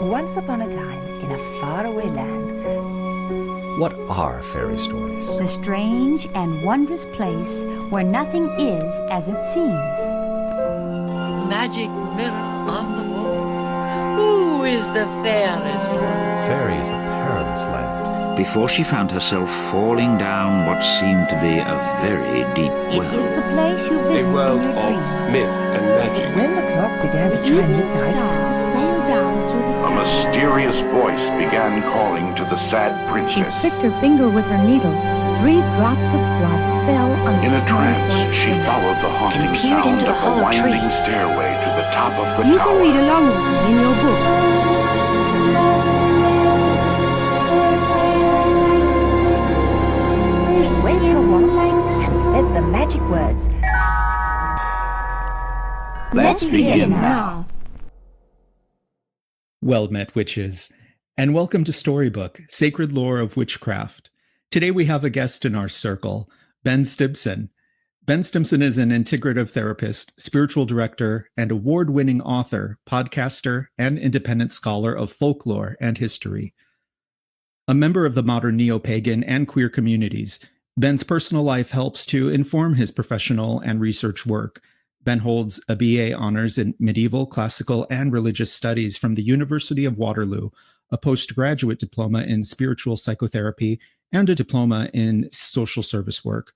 Once upon a time, in a faraway land, What are fairy stories? The strange and wondrous place where nothing is as it seems. Magic mirror on the wall. Who is the fairest? Fairy is a perilous land. Before she found herself falling down what seemed to be a very deep It well. is the place you visit A world in your of dreams. myth and magic. when the clock began to The chime evening midnight, star sailed down through the A sky. mysterious voice began calling to the sad She princess. pricked her finger with her needle. 3 drops of blood fell on the In a snow trance, white she window. followed the haunting And peered sound into of the the hollow winding tree. stairway to the top of the You tower. can read along with me in your book. she waved her wand and said the magic words. Let's begin now. Well met, witches, and welcome to Storybook, Sacred Lore of Witchcraft. Today we have a guest in our circle, Ben Stimpson. Ben Stimpson is an integrative therapist, spiritual director, and award-winning author, podcaster, and independent scholar of folklore and history. A member of the modern neo-pagan and queer communities, Ben's personal life helps to inform his professional and research work. Ben holds a BA honors in medieval, classical, and religious studies from the University of Waterloo, a postgraduate diploma in spiritual psychotherapy, and a diploma in social service work.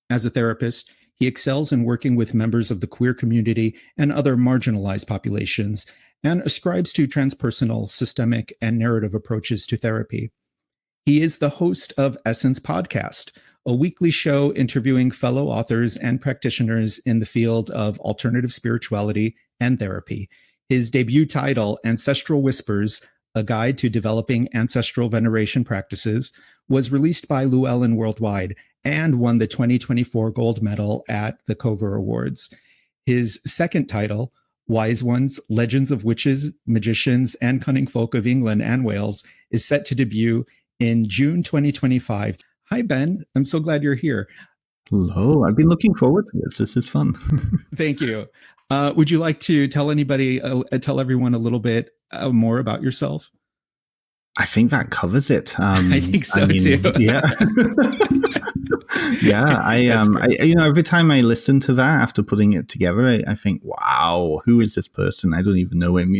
As a therapist, he excels in working with members of the queer community and other marginalized populations, and ascribes to transpersonal, systemic, and narrative approaches to therapy. He is the host of Essence Podcast, a weekly show interviewing fellow authors and practitioners in the field of alternative spirituality and therapy. His debut title, Ancestral Whispers, A Guide to Developing Ancestral Veneration Practices, was released by Llewellyn Worldwide and won the 2024 gold medal at the Cover Awards. His second title, Wise Ones, Legends of Witches, Magicians, and Cunning Folk of England and Wales, is set to debut in June 2025. Hi, Ben. I'm so glad you're here. Hello. I've been looking forward to this. This is fun. Thank you. Would you like to tell everyone a little bit more about yourself? I think that covers it. I think so too. Yeah. Yeah. Every time I listen to that after putting it together, I think, wow, who is this person? I don't even know him,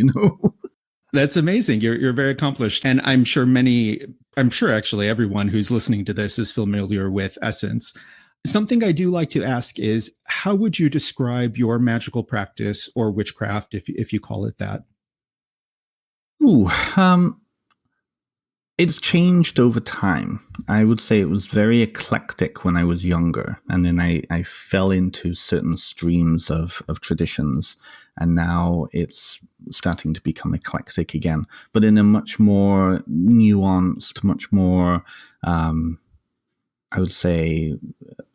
That's amazing. You're very accomplished. And I'm sure actually everyone who's listening to this is familiar with Essence. Something I do like to ask is, how would you describe your magical practice or witchcraft, if you call it that? It's changed over time. I would say it was very eclectic when I was younger, and then I fell into certain streams of traditions, and now it's starting to become eclectic again, but in a much more nuanced, much more, I would say,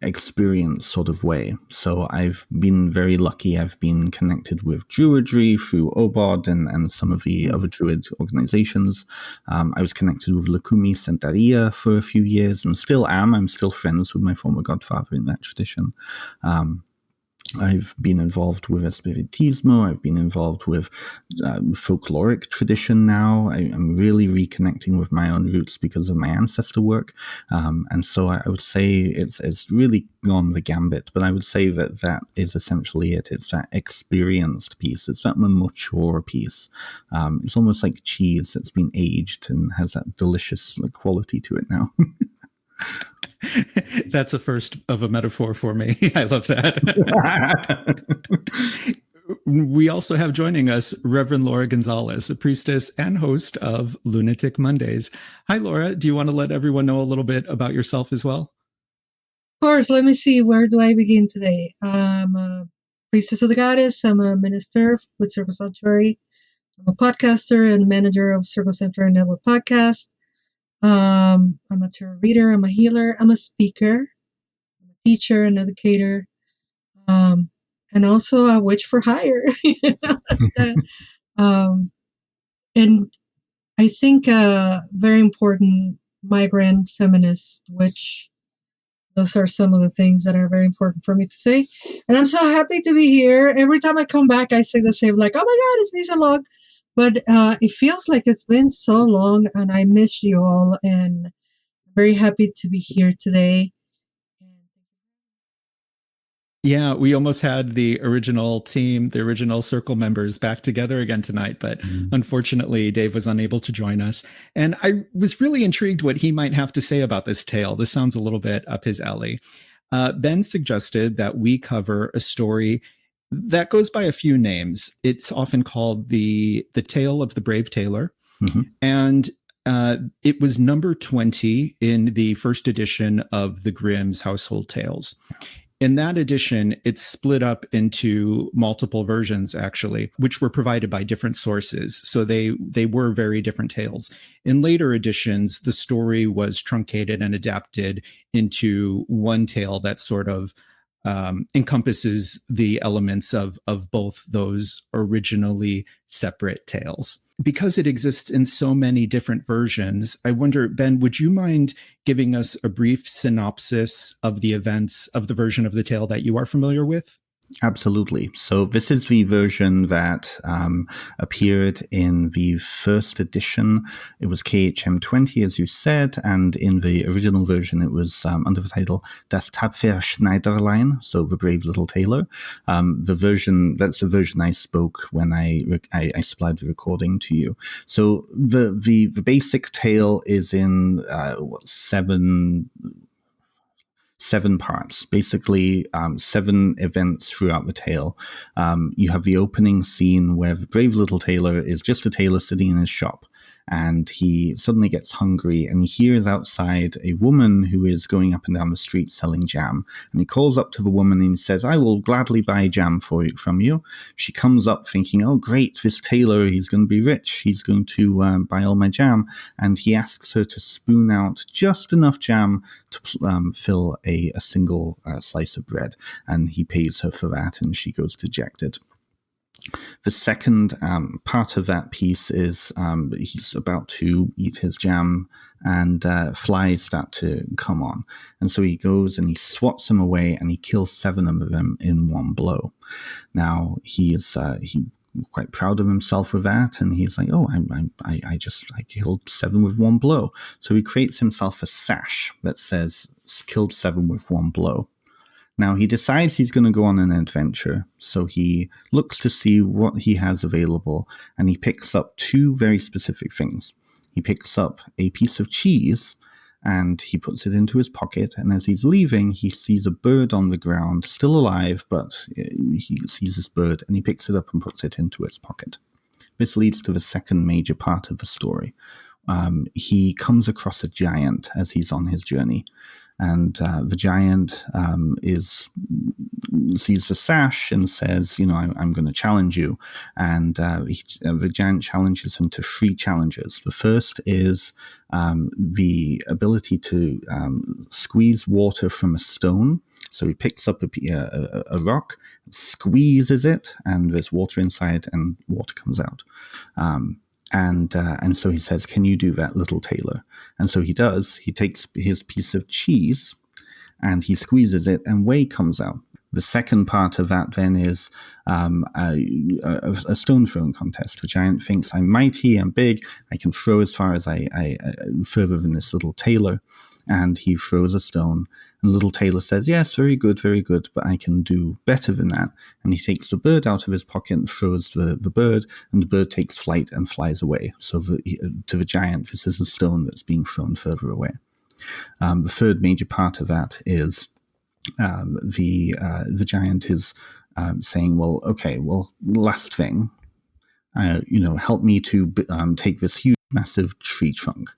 experienced sort of way. So I've been very lucky. I've been connected with Druidry through Obod and some of the other Druid organizations. I was connected with Lukumi Santeria for a few years and still am. I'm still friends with my former godfather in that tradition. I've been involved with Espiritismo. I've been involved with folkloric tradition now. I'm really reconnecting with my own roots because of my ancestor work. And so I would say it's really gone the gambit, but I would say that is essentially it. It's that experienced piece. It's that more mature piece. It's almost like cheese that's been aged and has that delicious quality to it now. That's a first of a metaphor for me. I love that. We also have joining us Reverend Laura Gonzalez, a priestess and host of Lunatic Mondays. Hi, Laura. Do you want to let everyone know a little bit about yourself as well? Of course. Let me see. Where do I begin today? I'm a priestess of the goddess. I'm a minister with Circle Sanctuary. I'm a podcaster and manager of Circle Sanctuary Network Podcast. I'm a tarot reader. I'm a healer. I'm a speaker. I'm a teacher, an educator, and also a witch for hire. And I think a very important migrant feminist witch. Those are some of the things that are very important for me to say. And I'm so happy to be here. Every time I come back, I say the same, like, oh my God, it's been so long. But it feels like it's been so long, and I miss you all, and I'm very happy to be here today. Yeah, we almost had the original team, the original circle members back together again tonight, but unfortunately, Dave was unable to join us. And I was really intrigued what he might have to say about this tale. This sounds a little bit up his alley. Ben suggested that we cover a story that goes by a few names. It's often called the Tale of the Brave Tailor. Mm-hmm. And it was number 20 in the first edition of the Grimm's Household Tales. In that edition, it's split up into multiple versions, actually, which were provided by different sources. So they were very different tales. In later editions, the story was truncated and adapted into one tale that sort of encompasses the elements of both those originally separate tales. Because it exists in so many different versions, I wonder, Ben, would you mind giving us a brief synopsis of the events of the version of the tale that you are familiar with? Absolutely. So this is the version that appeared in the first edition. It was KHM 20, as you said, and in the original version, it was under the title Das tapfere Schneiderlein, so the Brave Little Tailor. That's the version I spoke when I supplied the recording to you. So the basic tale is in seven parts, basically 7 events throughout the tale. You have the opening scene where the brave little tailor is just a tailor sitting in his shop, and he suddenly gets hungry, and he hears outside a woman who is going up and down the street selling jam. And he calls up to the woman and he says, "I will gladly buy jam from you." She comes up thinking, "Oh, great, this tailor, he's going to be rich. He's going to buy all my jam." And he asks her to spoon out just enough jam to fill a single slice of bread. And he pays her for that, and she goes dejected. The second part of that piece is he's about to eat his jam, and flies start to come on. And so he goes and he swats them away, and he kills 7 of them in one blow. Now, he quite proud of himself with that, and he's like, "Oh, I killed 7 with one blow." So he creates himself a sash that says "killed 7 with one blow." Now, he decides he's going to go on an adventure, so he looks to see what he has available, and he picks up 2 very specific things. He picks up a piece of cheese, and he puts it into his pocket, and as he's leaving, he sees a bird on the ground, still alive, but he sees this bird, and he picks it up and puts it into his pocket. This leads to the second major part of the story. He comes across a giant as he's on his journey. And the giant sees the sash and says, "I'm going to challenge you." And the giant challenges him to 3 challenges. The first is the ability to squeeze water from a stone. So he picks up a rock, squeezes it, and there's water inside, and water comes out. And so he says, "Can you do that, little tailor?" And so he does. He takes his piece of cheese and he squeezes it, and whey comes out. The second part of that then is a stone throwing contest. The giant thinks, "I'm mighty, I'm big, I can throw as far as I further than this little tailor." And he throws a stone. And little tailor says, "Yes, very good, but I can do better than that." And he takes the bird out of his pocket and throws the bird, and the bird takes flight and flies away. So to the giant, this is a stone that's being thrown further away. The third major part of that is the giant is saying, last thing, help me to take this huge, massive tree trunk,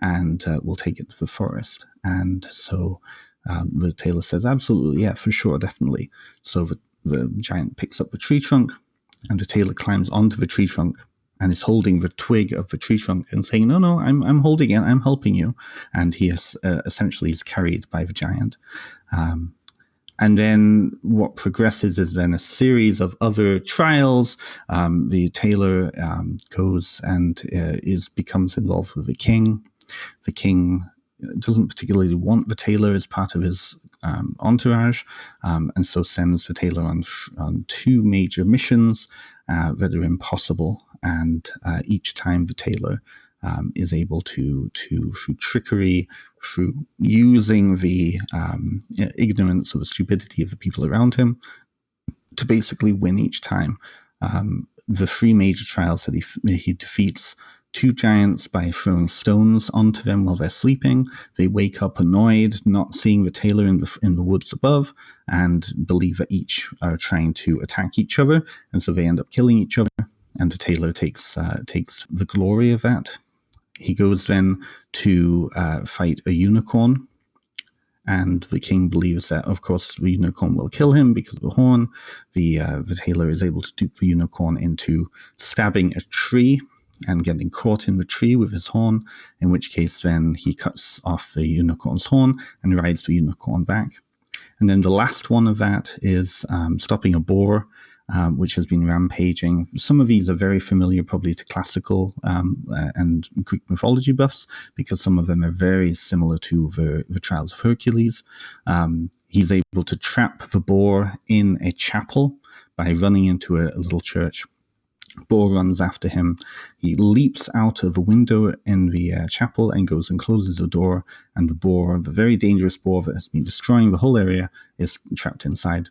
and we'll take it to the forest. And so the tailor says, "Absolutely, yeah, for sure, definitely." So the giant picks up the tree trunk, and the tailor climbs onto the tree trunk and is holding the twig of the tree trunk and saying, "No, I'm holding it, I'm helping you." And he is essentially is carried by the giant. And then what progresses is then a series of other trials. The tailor goes and becomes involved with the king. The king doesn't particularly want the tailor as part of his entourage, and so sends the tailor on 2 major missions that are impossible. and each time the tailor is able to through trickery, through using the ignorance or the stupidity of the people around him, to basically win each time. The three major trials that he defeats two giants by throwing stones onto them while they're sleeping. They wake up annoyed, not seeing the tailor in the woods above, and believe that each are trying to attack each other, and so they end up killing each other. And the tailor takes the glory of that. He goes then to fight a unicorn, and the king believes that, of course, the unicorn will kill him because of the horn. The tailor is able to dupe the unicorn into stabbing a tree and getting caught in the tree with his horn, in which case then he cuts off the unicorn's horn and rides the unicorn back. And then the last one of that is stopping a boar, which has been rampaging. Some of these are very familiar probably to classical and Greek mythology buffs, because some of them are very similar to the Trials of Hercules. He's able to trap the boar in a chapel by running into a little church. Boar runs after him. He leaps out of a window in the chapel and goes and closes the door, and the boar, the very dangerous boar that has been destroying the whole area, is trapped inside.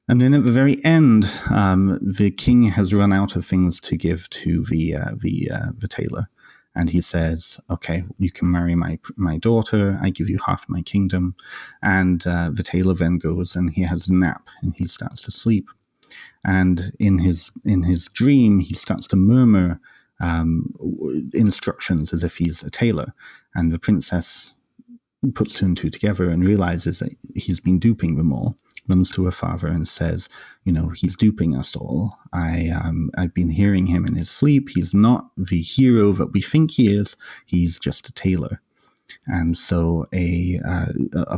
And then at the very end, the king has run out of things to give to the tailor, and he says, "Okay, you can marry my daughter. I give you half my kingdom." And the tailor then goes and he has a nap and he starts to sleep. And in his dream, he starts to murmur instructions as if he's a tailor. And the princess puts two and two together and realizes that he's been duping them all. Runs to her father and says, he's duping us all. I've been hearing him in his sleep. He's not the hero that we think he is. He's just a tailor. And so a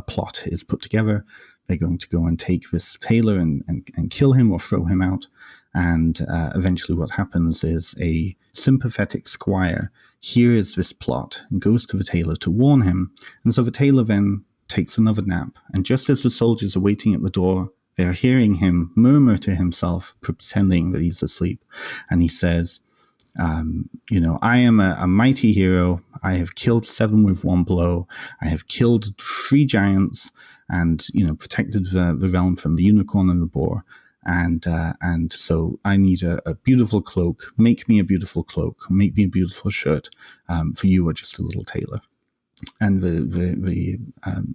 plot is put together. They're going to go and take this tailor and kill him or throw him out. And eventually what happens is a sympathetic squire hears this plot and goes to the tailor to warn him. And so the tailor then takes another nap. And just as the soldiers are waiting at the door, they're hearing him murmur to himself, pretending that he's asleep. And he says, I am a mighty hero. I have killed 7 with one blow. I have killed 3 giants and, protected the realm from the unicorn and the boar. And so I need a beautiful cloak. Make me a beautiful cloak. Make me a beautiful shirt. For you are just a little tailor. And the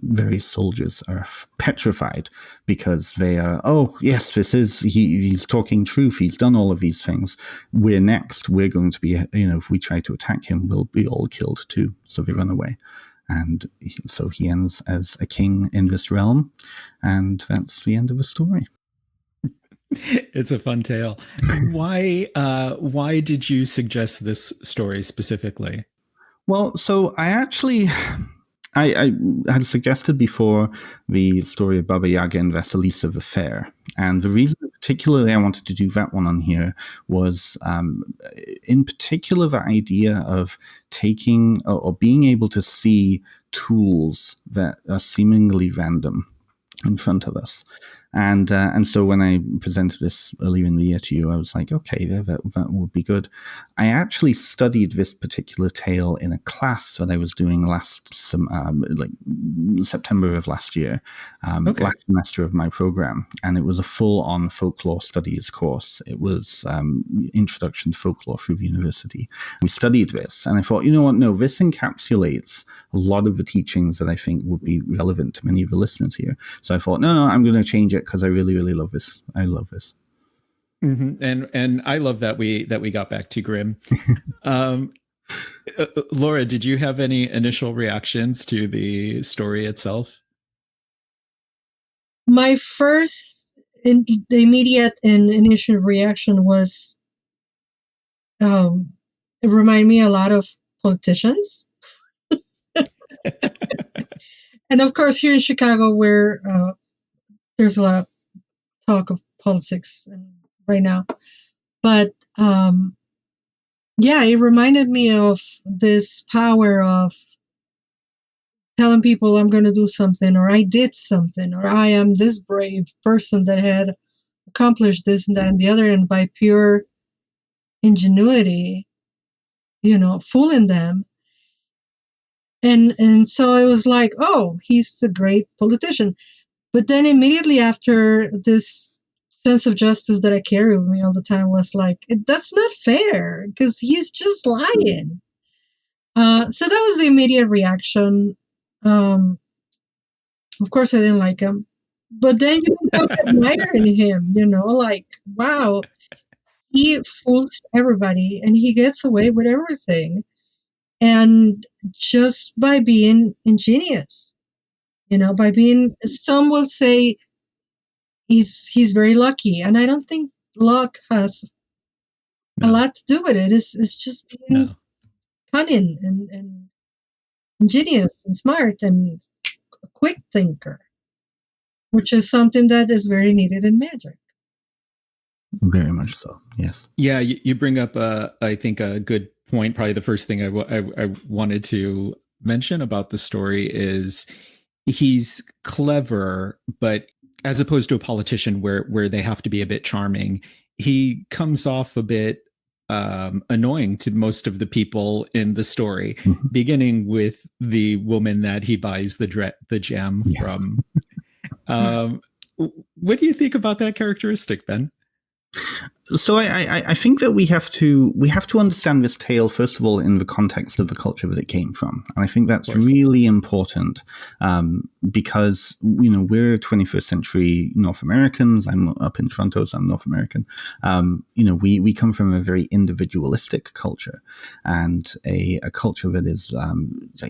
various soldiers are petrified because they are, oh, yes, he's talking truth. He's done all of these things. We're next. We're going to be, if we try to attack him, we'll be all killed too. So they run away. And so he ends as a king in this realm. And that's the end of the story. It's a fun tale. Why did you suggest this story specifically? Well, so I had suggested before the story of Baba Yaga and Vasilisa the Fair. And the reason particularly I wanted to do that one on here was, in particular, the idea of taking or being able to see tools that are seemingly random in front of us. And so when I presented this earlier in the year to you, I was like, okay, that would be good. I actually studied this particular tale in a class that I was doing September of last year, last semester of my program. And it was a full-on folklore studies course. It was Introduction to Folklore through the university. We studied this, and I thought, you know what? No, this encapsulates a lot of the teachings that I think would be relevant to many of the listeners here. So I thought, no, I'm going to change it because I really, really love this. I love this. Mm-hmm. And I love that we got back to Grimm. Laura, did you have any initial reactions to the story itself? My first, the immediate and initial reaction was, it reminded me a lot of politicians. And of course, here in Chicago, where there's a lot of talk of politics right now. But it reminded me of this power of telling people I'm going to do something, or I did something, or I am this brave person that had accomplished this and that and the other, and by pure ingenuity, fooling them. And so it was like, oh, he's a great politician. But then immediately after, this sense of justice that I carry with me all the time was like, that's not fair, because he's just lying. So that was the immediate reaction. Of course, I didn't like him. But then you end up admiring him, like, wow, he fools everybody and he gets away with everything. And just by being ingenious, by being, some will say he's very lucky. And I don't think luck has a lot to do with it. It's just being cunning and ingenious and smart and a quick thinker, which is something that is very needed in magic. Very much so, yes. Yeah, you bring up, I think, a good point. Probably the first thing I wanted to mention about the story is he's clever, but as opposed to a politician where they have to be a bit charming, he comes off a bit annoying to most of the people in the story, beginning with the woman that he buys the gem from. What do you think about that characteristic, Ben? So I think that we have to understand this tale, first of all, in the context of the culture that it came from. And I think that's really important, because, we're 21st century North Americans. I'm up in Toronto, so I'm North American. We come from a very individualistic culture, and a culture that is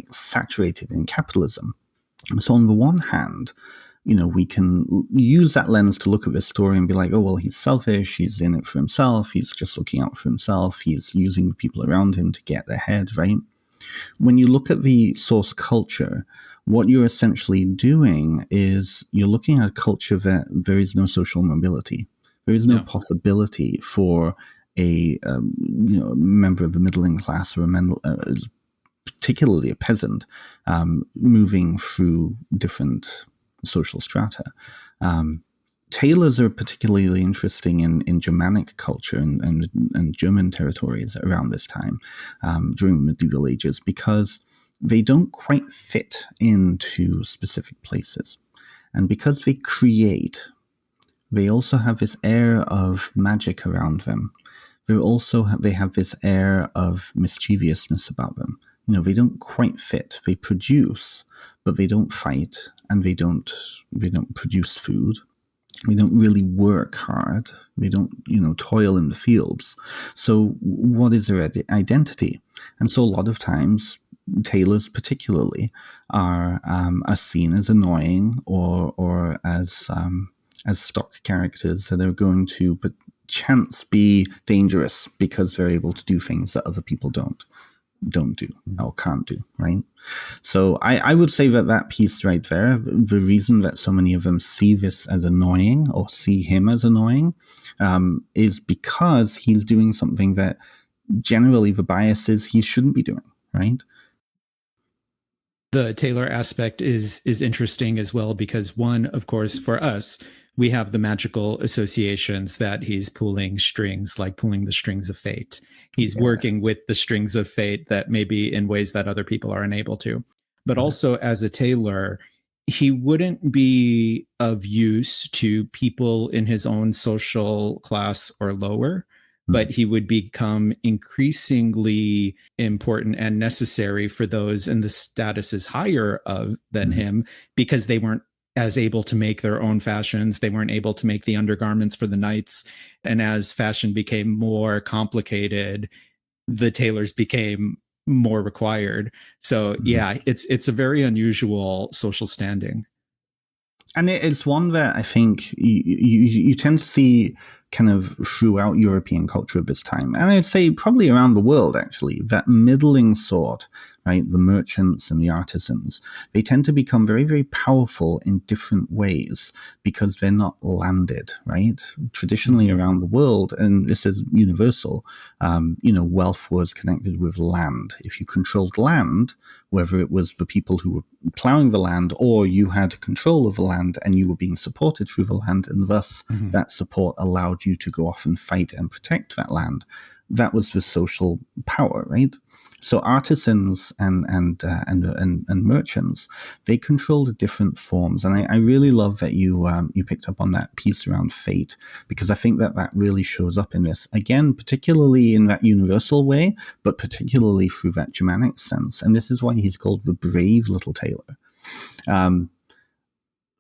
saturated in capitalism. So on the one hand, we can use that lens to look at this story and be like, oh, well, he's selfish. He's in it for himself. He's just looking out for himself. He's using the people around him to get ahead, right? When you look at the source culture, what you're essentially doing is you're looking at a culture that there is no social mobility. There is no possibility for a member of the middling class or particularly a peasant moving through different social strata. Tailors are particularly interesting in Germanic culture and German territories around this time, during the medieval ages, because they don't quite fit into specific places. And because they create, they also have this air of magic around them. They have this air of mischievousness about them. They don't quite fit. They produce, but they don't fight, and they don't produce food. They don't really work hard. They don't, toil in the fields. So what is their identity? And so a lot of times, tailors particularly are seen as annoying or as stock characters that are going to chance be dangerous because they're able to do things that other people don't do or can't do, right? So I would say that piece right there, the reason that so many of them see this as annoying or see him as annoying, is because he's doing something that generally the bias is he shouldn't be doing, right? The tailor aspect is interesting as well, because one, of course, for us, we have the magical associations that he's pulling strings, like pulling the strings of fate. He's working with the strings of fate that maybe in ways that other people are unable to. But also as a tailor, he wouldn't be of use to people in his own social class or lower, but he would become increasingly important and necessary for those in the statuses higher than him, because they weren't as able to make their own fashions. They weren't able to make the undergarments for the knights. And as fashion became more complicated, the tailors became more required. So yeah, it's a very unusual social standing. And it's one that I think you tend to see kind of throughout European culture of this time. And I'd say probably around the world, actually, that middling sort, right, the merchants and the artisans, they tend to become very, very powerful in different ways because they're not landed, right? Traditionally around the world, and this is universal, wealth was connected with land. If you controlled land, whether it was the people who were plowing the land or you had control of the land, land, and you were being supported through the land, and thus that support allowed you to go off and fight and protect that land. That was the social power, right? So artisans and merchants, they controlled different forms, and I really love that you picked up on that piece around fate, because I think that really shows up in this again, particularly in that universal way, but particularly through that Germanic sense. And this is why he's called the Brave Little Tailor.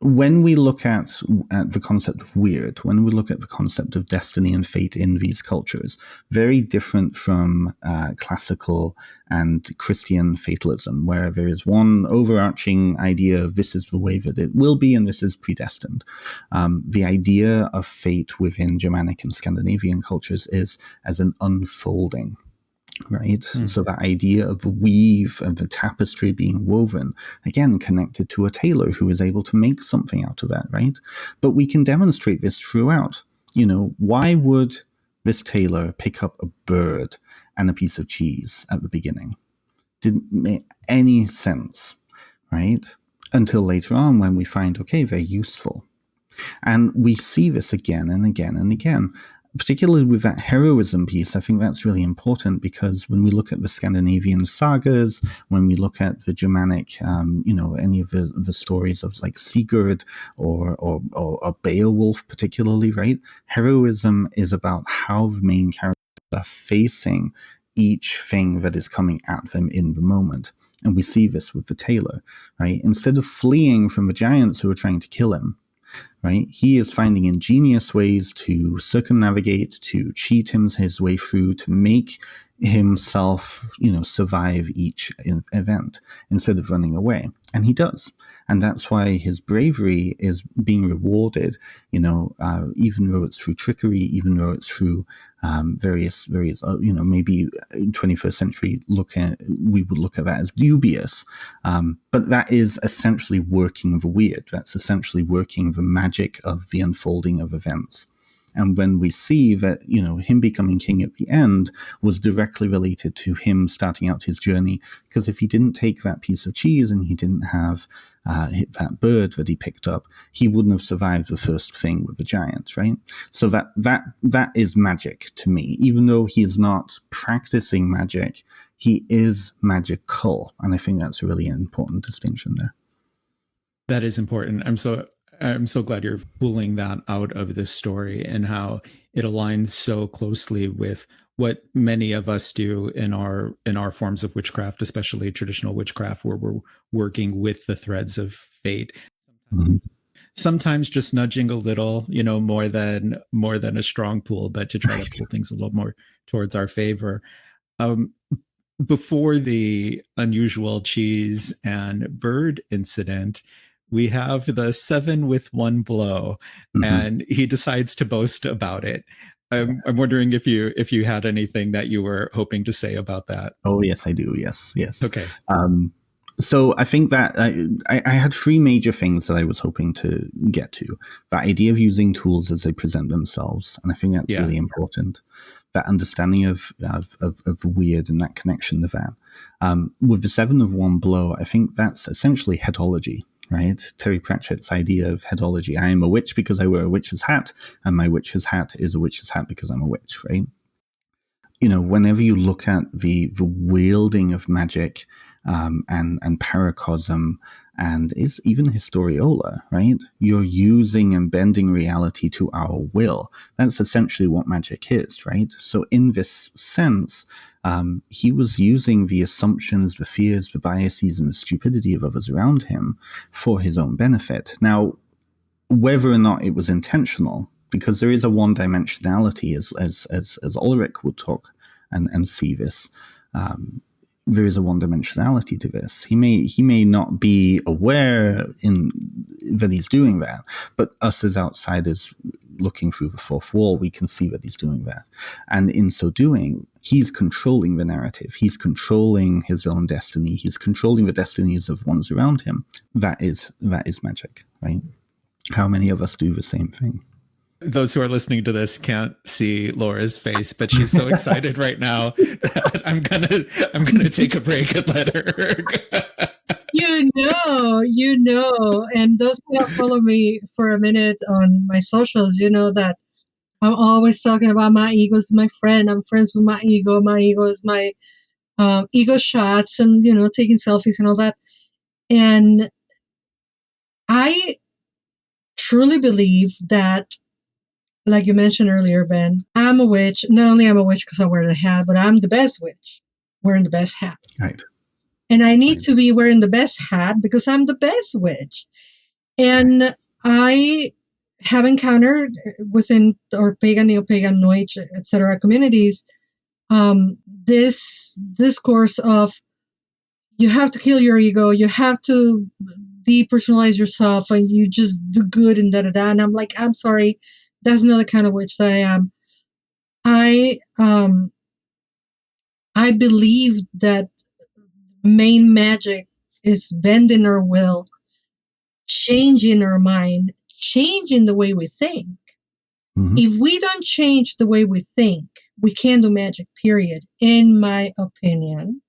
When we look at the concept of weird, when we look at the concept of destiny and fate in these cultures, very different from classical and Christian fatalism, where there is one overarching idea of this is the way that it will be and this is predestined. The idea of fate within Germanic and Scandinavian cultures is as an unfolding. Right. So that idea of the weave and the tapestry being woven, again, connected to a tailor who is able to make something out of that. Right. But we can demonstrate this throughout. Why would this tailor pick up a bird and a piece of cheese at the beginning? Didn't make any sense. Right. Until later on when we find, okay, they're useful. And we see this again and again and again. Particularly with that heroism piece, I think that's really important, because when we look at the Scandinavian sagas, when we look at the Germanic, any of the stories of like Sigurd or Beowulf particularly, right? Heroism is about how the main characters are facing each thing that is coming at them in the moment. And we see this with the tailor, right? Instead of fleeing from the giants who are trying to kill him, right? He is finding ingenious ways to circumnavigate, to cheat his way through, to make himself, survive each event instead of running away. And he does. And that's why his bravery is being rewarded, even though it's through trickery, even though it's through various, maybe 21st century we would look at that as dubious. But that is essentially working the weird. That's essentially working the magic of the unfolding of events. And when we see that, him becoming king at the end was directly related to him starting out his journey, because if he didn't take that piece of cheese and he didn't have that bird that he picked up, he wouldn't have survived the first thing with the giants, right? So that is magic to me. Even though he is not practicing magic, he is magical. And I think that's a really important distinction there. That is important. I'm so glad you're pulling that out of this story, and how it aligns so closely with what many of us do in our forms of witchcraft, especially traditional witchcraft, where we're working with the threads of fate. Sometimes just nudging a little, more than a strong pull, but to try to pull things a little more towards our favor. Before the unusual cheese and bird incident, we have the 7 with 1 blow, and he decides to boast about it. I'm wondering if you had anything that you were hoping to say about that. Oh, yes, I do. Yes. Okay. So I think that I had 3 major things that I was hoping to get to. The idea of using tools as they present themselves, and I think that's really important. That understanding of the weird and that connection to that. With the 7 of 1 blow, I think that's essentially headology. Right? Terry Pratchett's idea of headology. I am a witch because I wear a witch's hat, and my witch's hat is a witch's hat because I'm a witch, right? Whenever you look at the wielding of magic and paracosm, and is even historiola, right? You're using and bending reality to our will. That's essentially what magic is, right? So in this sense, he was using the assumptions, the fears, the biases, and the stupidity of others around him for his own benefit. Now, whether or not it was intentional, because there is a one-dimensionality, as Ulrich would talk and see this. There is a one-dimensionality to this. He may not be aware that he's doing that, but us as outsiders looking through the fourth wall, we can see that he's doing that. And in so doing, he's controlling the narrative. He's controlling his own destiny. He's controlling the destinies of ones around him. That is magic, right? How many of us do the same thing? Those who are listening to this can't see Laura's face, but she's so excited right now that I'm gonna take a break and let her. Yeah, you know, and those who have followed me for a minute on my socials, you know that I'm always talking about my ego is my friend. I'm friends with my ego. My ego is my ego shots and, you know, taking selfies and all that. And I truly believe that, like you mentioned earlier, Ben, I'm a witch. Not only am I a witch because I wear the hat, but I'm the best witch wearing the best hat. Right. And I need to be wearing the best hat because I'm the best witch. And I have encountered within our pagan, neo-pagan, New Age, etc. communities, this discourse of you have to kill your ego, you have to depersonalize yourself, and you just do good and da da da. And I'm like, I'm sorry, that's not the kind of witch that I am. I believe that main magic is bending our will, changing our mind, changing the way we think. Mm-hmm. If we don't change the way we think, we can't do magic, period, in my opinion.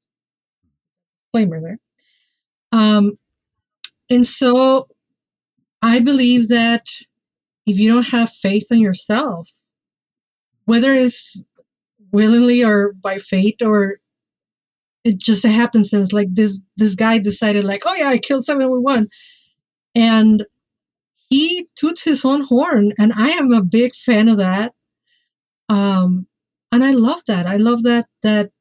Disclaimer there. And so I believe that if you don't have faith in yourself, whether it's willingly or by fate or it just a happenstance, like this guy decided like, oh yeah, I killed 7 with 1. And he toots his own horn. And I am a big fan of that. And I love that. I love that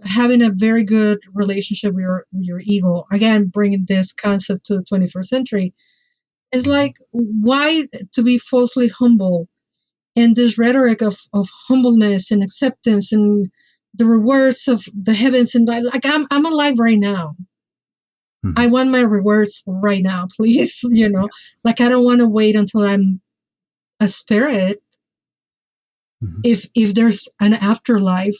having a very good relationship with your ego, again, bringing this concept to the 21st century, is like, why to be falsely humble? And this rhetoric of humbleness and acceptance and the rewards of the heavens, and like I'm alive right now. Mm-hmm. I want my rewards right now, please. You know, like I don't want to wait until I'm a spirit. Mm-hmm. If there's an afterlife,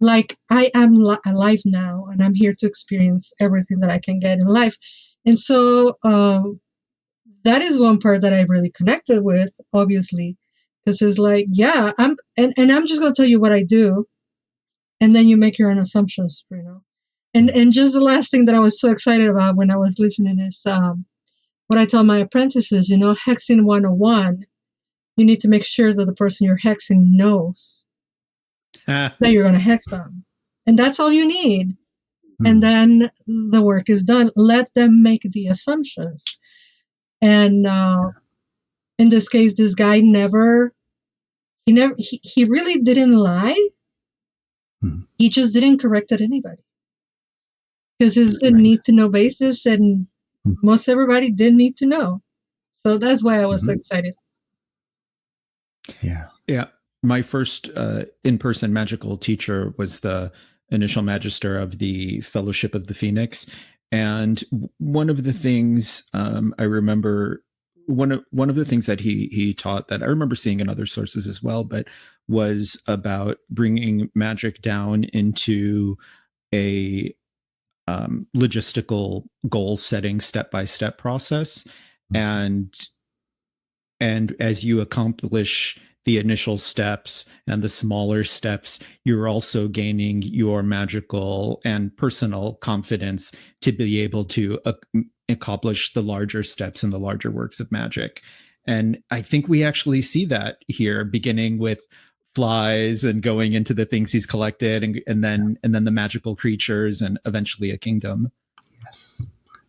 like I am alive now, and I'm here to experience everything that I can get in life. And so that is one part that I really connected with, obviously, because it's like, yeah, I'm just going to tell you what I do, and then you make your own assumptions, you know. And just the last thing that I was so excited about when I was listening is what I tell my apprentices, you know, hexing 101, you need to make sure that the person you're hexing knows that you're going to hex them. And that's all you need. And then the work is done. Let them make the assumptions. And in this case, this guy he really didn't lie. He just didn't correct at anybody. Because it's a need to know basis, and most everybody didn't need to know. So that's why I was so excited. Yeah. Yeah. My first in-person magical teacher was the initial magister of the Fellowship of the Phoenix. And one of the things I remember, one of the things that he taught that I remember seeing in other sources as well, but was about bringing magic down into a logistical goal setting step-by-step process. And as you accomplish the initial steps and the smaller steps, you're also gaining your magical and personal confidence to be able to accomplish the larger steps and the larger works of magic. And I think we actually see that here, beginning with flies and going into the things he's collected, and then the magical creatures, and eventually a kingdom.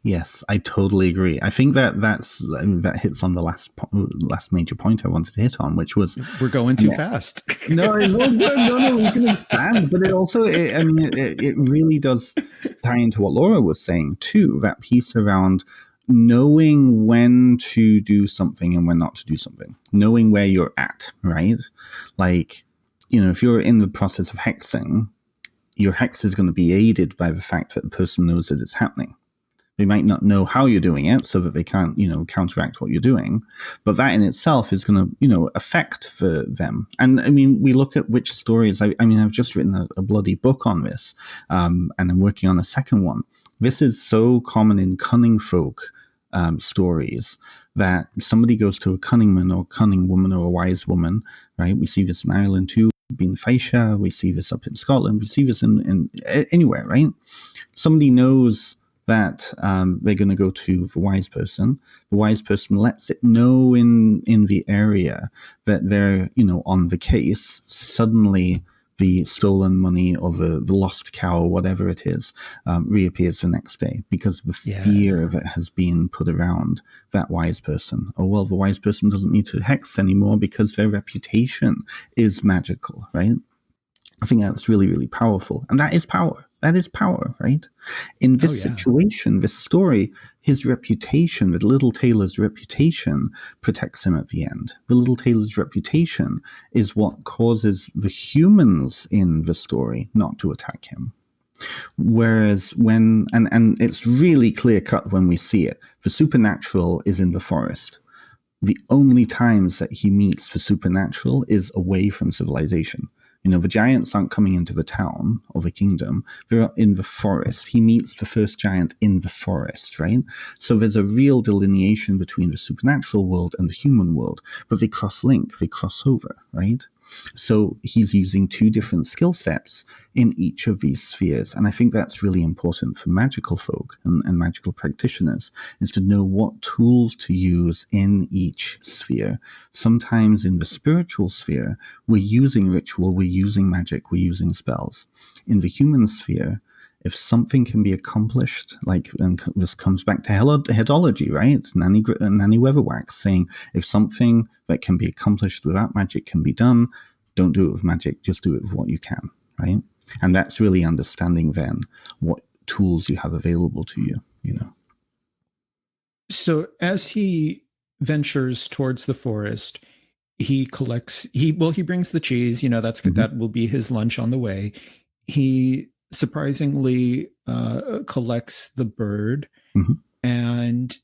Yes, I totally agree. I think that hits on the last major point I wanted to hit on, which was we're going too fast. No, we can expand, but it really does tie into what Laura was saying too. That piece around knowing when to do something and when not to do something, knowing where you're at, right? Like, you know, if you're in the process of hexing, your hex is going to be aided by the fact that the person knows that it's happening. They might not know how you're doing it so that they can't, you know, counteract what you're doing. But that in itself is going to, you know, affect for them. And I mean, we look at witch stories. I've just written a bloody book on this, and I'm working on a second one. This is so common in cunning folk stories that somebody goes to a cunning man or cunning woman or a wise woman, right? We see this in Ireland too, in Faisha. We see this up in Scotland. We see this in anywhere, right? Somebody knows that they're going to go to the wise person. The wise person lets it know in the area that they're, on the case. Suddenly, the stolen money or the lost cow, or whatever it is, reappears the next day because the fear of it has been put around that wise person. Oh, well, the wise person doesn't need to hex anymore because their reputation is magical, right? I think that's really, really powerful. And that is power. That is power, right? In this situation, this story, his reputation, the Little Tailor's reputation protects him at the end. The Little Tailor's reputation is what causes the humans in the story not to attack him. Whereas when, and it's really clear cut when we see it, the supernatural is in the forest. The only times that he meets the supernatural is away from civilization. The giants aren't coming into the town or the kingdom. They're in the forest. He meets the first giant in the forest, right? So there's a real delineation between the supernatural world and the human world, but they cross-link, they cross over, right? So he's using two different skill sets in each of these spheres. And I think that's really important for magical folk and magical practitioners, is to know what tools to use in each sphere. Sometimes in the spiritual sphere, we're using ritual, we're using magic, we're using spells. In the human sphere, if something can be accomplished, and this comes back to headology, right? Nanny Weatherwax saying, if something that can be accomplished without magic can be done, don't do it with magic, just do it with what you can, right? And that's really understanding then what tools you have available to you, So as he ventures towards the forest, he collects, he brings the cheese, that's good. That will be his lunch on the way. He surprisingly collects the bird. And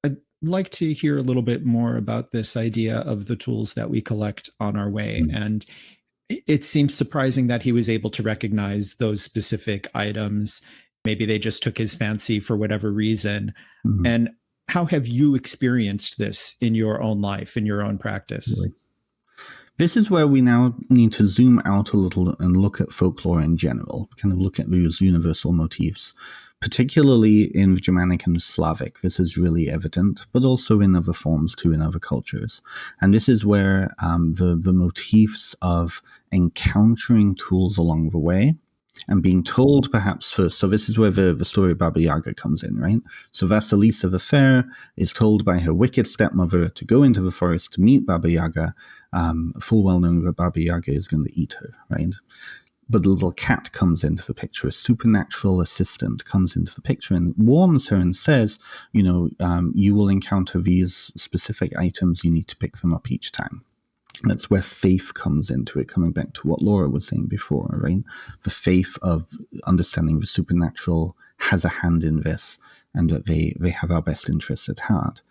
I'd like to hear a little bit more about this idea of the tools that we collect on our way. And it seems surprising that he was able to recognize those specific items. Maybe they just took his fancy for whatever reason. And how have you experienced this in your own life, in your own practice? Really? This is where we now need to zoom out a little and look at folklore in general, kind of look at these universal motifs, particularly in the Germanic and Slavic. This is really evident, but also in other forms too, in other cultures. And this is where the motifs of encountering tools along the way and being told perhaps first. So this is where the story of Baba Yaga comes in, right? So Vasilisa the Fair is told by her wicked stepmother to go into the forest to meet Baba Yaga, full well knowing that Baba Yaga is going to eat her, right? But the little cat comes into the picture, a supernatural assistant comes into the picture and warns her and says, you will encounter these specific items, you need to pick them up each time. That's where faith comes into it, coming back to what Laura was saying before, right? The faith of understanding the supernatural has a hand in this, and that they have our best interests at heart.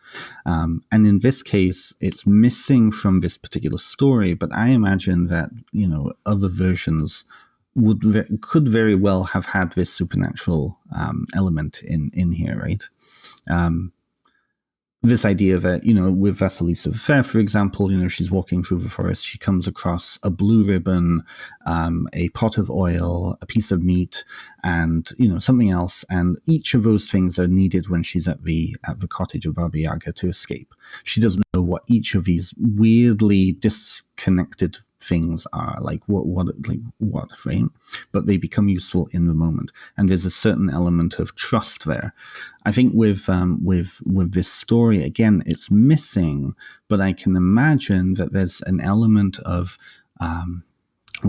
And in this case, it's missing from this particular story, but I imagine that, other versions could very well have had this supernatural element in here, right? This idea that, with Vasilisa the Fair, for example, she's walking through the forest, she comes across a blue ribbon, a pot of oil, a piece of meat, and, something else. And each of those things are needed when she's at the cottage of Baba Yaga to escape. She doesn't know what each of these weirdly disconnected things are, like what, right? But they become useful in the moment, and there's a certain element of trust there. I think with this story, again, it's missing, but I can imagine that there's an element of,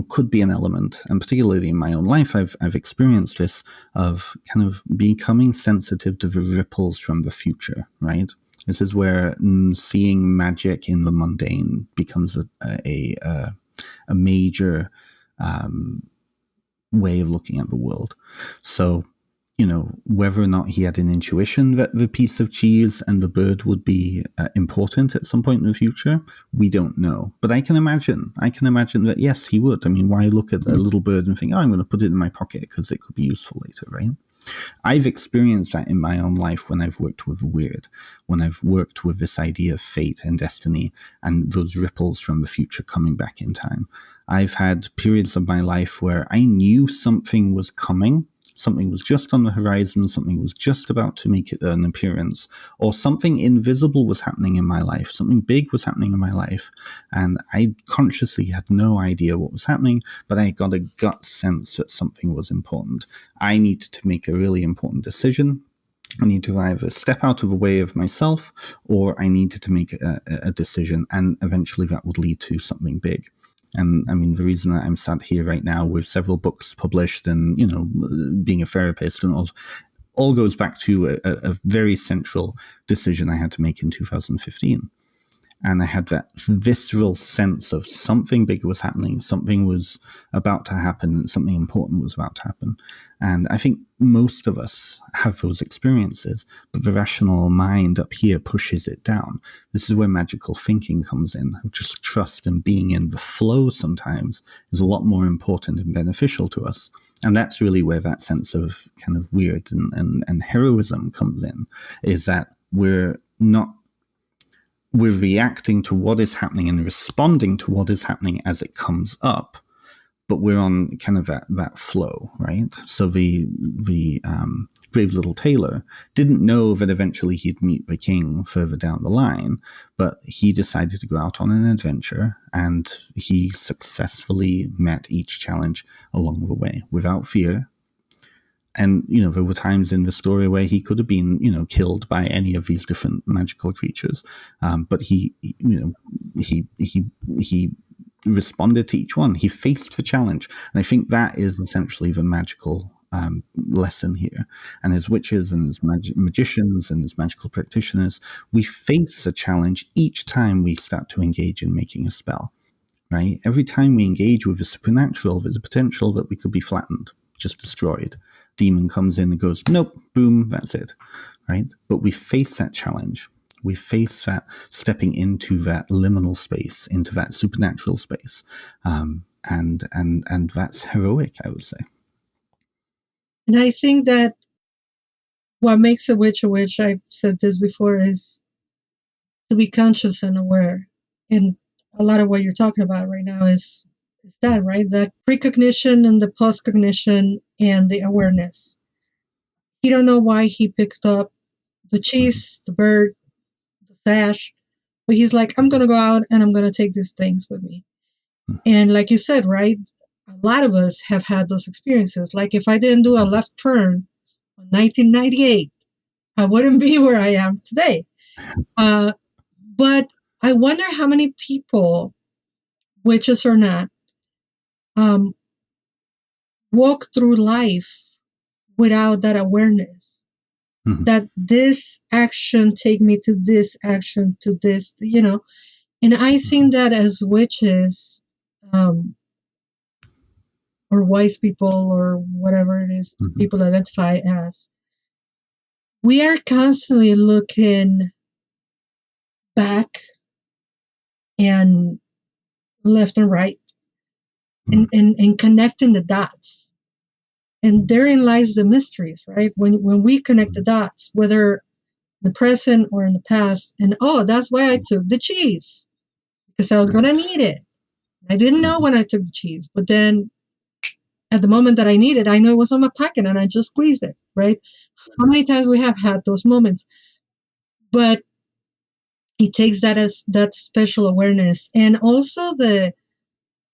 could be an element, and particularly in my own life, I've experienced this, of kind of becoming sensitive to the ripples from the future, right? This is where seeing magic in the mundane becomes a major way of looking at the world. So, whether or not he had an intuition that the piece of cheese and the bird would be important at some point in the future, we don't know. But I can imagine that, yes, he would. I mean, why look at a little bird and think, I'm going to put it in my pocket because it could be useful later, right? I've experienced that in my own life when I've worked with weird, when I've worked with this idea of fate and destiny and those ripples from the future coming back in time. I've had periods of my life where I knew something was coming Something was just on the horizon, something was just about to make an appearance, or something invisible was happening in my life, something big was happening in my life, and I consciously had no idea what was happening, but I got a gut sense that something was important. I needed to make a really important decision. I need to either step out of the way of myself, or I needed to make a decision, and eventually that would lead to something big. And I mean, the reason that I'm sat here right now with several books published and, being a therapist and all goes back to a very central decision I had to make in 2015. And I had that visceral sense of something big was happening, something was about to happen, something important was about to happen. And I think most of us have those experiences, but the rational mind up here pushes it down. This is where magical thinking comes in. Just trust and being in the flow sometimes is a lot more important and beneficial to us. And that's really where that sense of kind of weird and heroism comes in, is that we're reacting to what is happening and responding to what is happening as it comes up, but we're on kind of that flow, right? So the Brave Little Tailor didn't know that eventually he'd meet the king further down the line, but he decided to go out on an adventure, and he successfully met each challenge along the way without fear. And, there were times in the story where he could have been, killed by any of these different magical creatures. But he responded to each one. He faced the challenge. And I think that is essentially the magical lesson here. And as witches and as magicians and as magical practitioners, we face a challenge each time we start to engage in making a spell, right? Every time we engage with the supernatural, there's a potential that we could be flattened, just destroyed. Demon comes in and goes, nope, boom, that's it, right? But we face that challenge. We face that stepping into that liminal space, into that supernatural space, and that's heroic, I would say. And I think that what makes a witch, I've said this before, is to be conscious and aware. And a lot of what you're talking about right now is that, right? That precognition and the postcognition and the awareness. He don't know why he picked up the cheese, the bird, the sash, but he's like, I'm going to go out and I'm going to take these things with me. And like you said, right? A lot of us have had those experiences. Like if I didn't do a left turn in 1998, I wouldn't be where I am today. But I wonder how many people, witches or not, walk through life without that awareness, that this action take me to this action, to this, And I think that as witches, or wise people, or whatever it is people identify as, we are constantly looking back and left and right, and connecting the dots. And therein lies the mysteries, right? When we connect the dots, whether the present or in the past, and that's why I took the cheese, because I was going to need it. I didn't know when I took the cheese, but then at the moment that I needed, I know it was on my pocket and I just squeezed it, right? How many times we have had those moments? But it takes that special awareness, and also the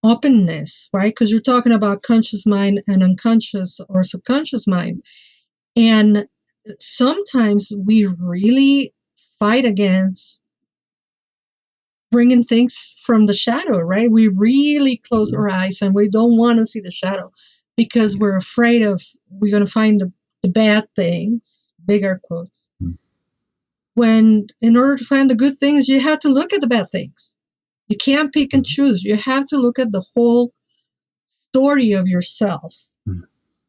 openness, right? Because you're talking about conscious mind and unconscious or subconscious mind. And sometimes we really fight against bringing things from the shadow, right? We really close our eyes and we don't want to see the shadow because we're afraid of we're going to find the bad things, bigger quotes. When in order to find the good things, you have to look at the bad things. You can't pick and choose. You have to look at the whole story of yourself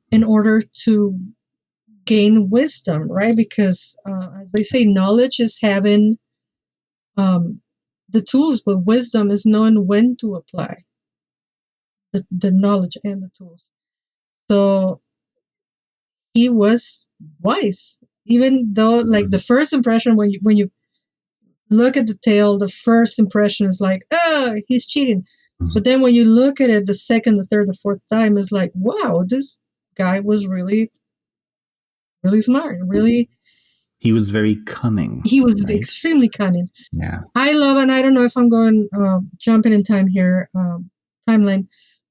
in order to gain wisdom, right? Because as they say, knowledge is having the tools, but wisdom is knowing when to apply the knowledge and the tools. So he was wise, even though like the first impression when you look at the tale, the first impression is like, oh, he's cheating. But then when you look at it the second, the third, the fourth time, it's like, wow, this guy was really really smart, really. He was very cunning. He was right? extremely cunning. Yeah. I love, and I don't know if I'm going jumping in time here, timeline,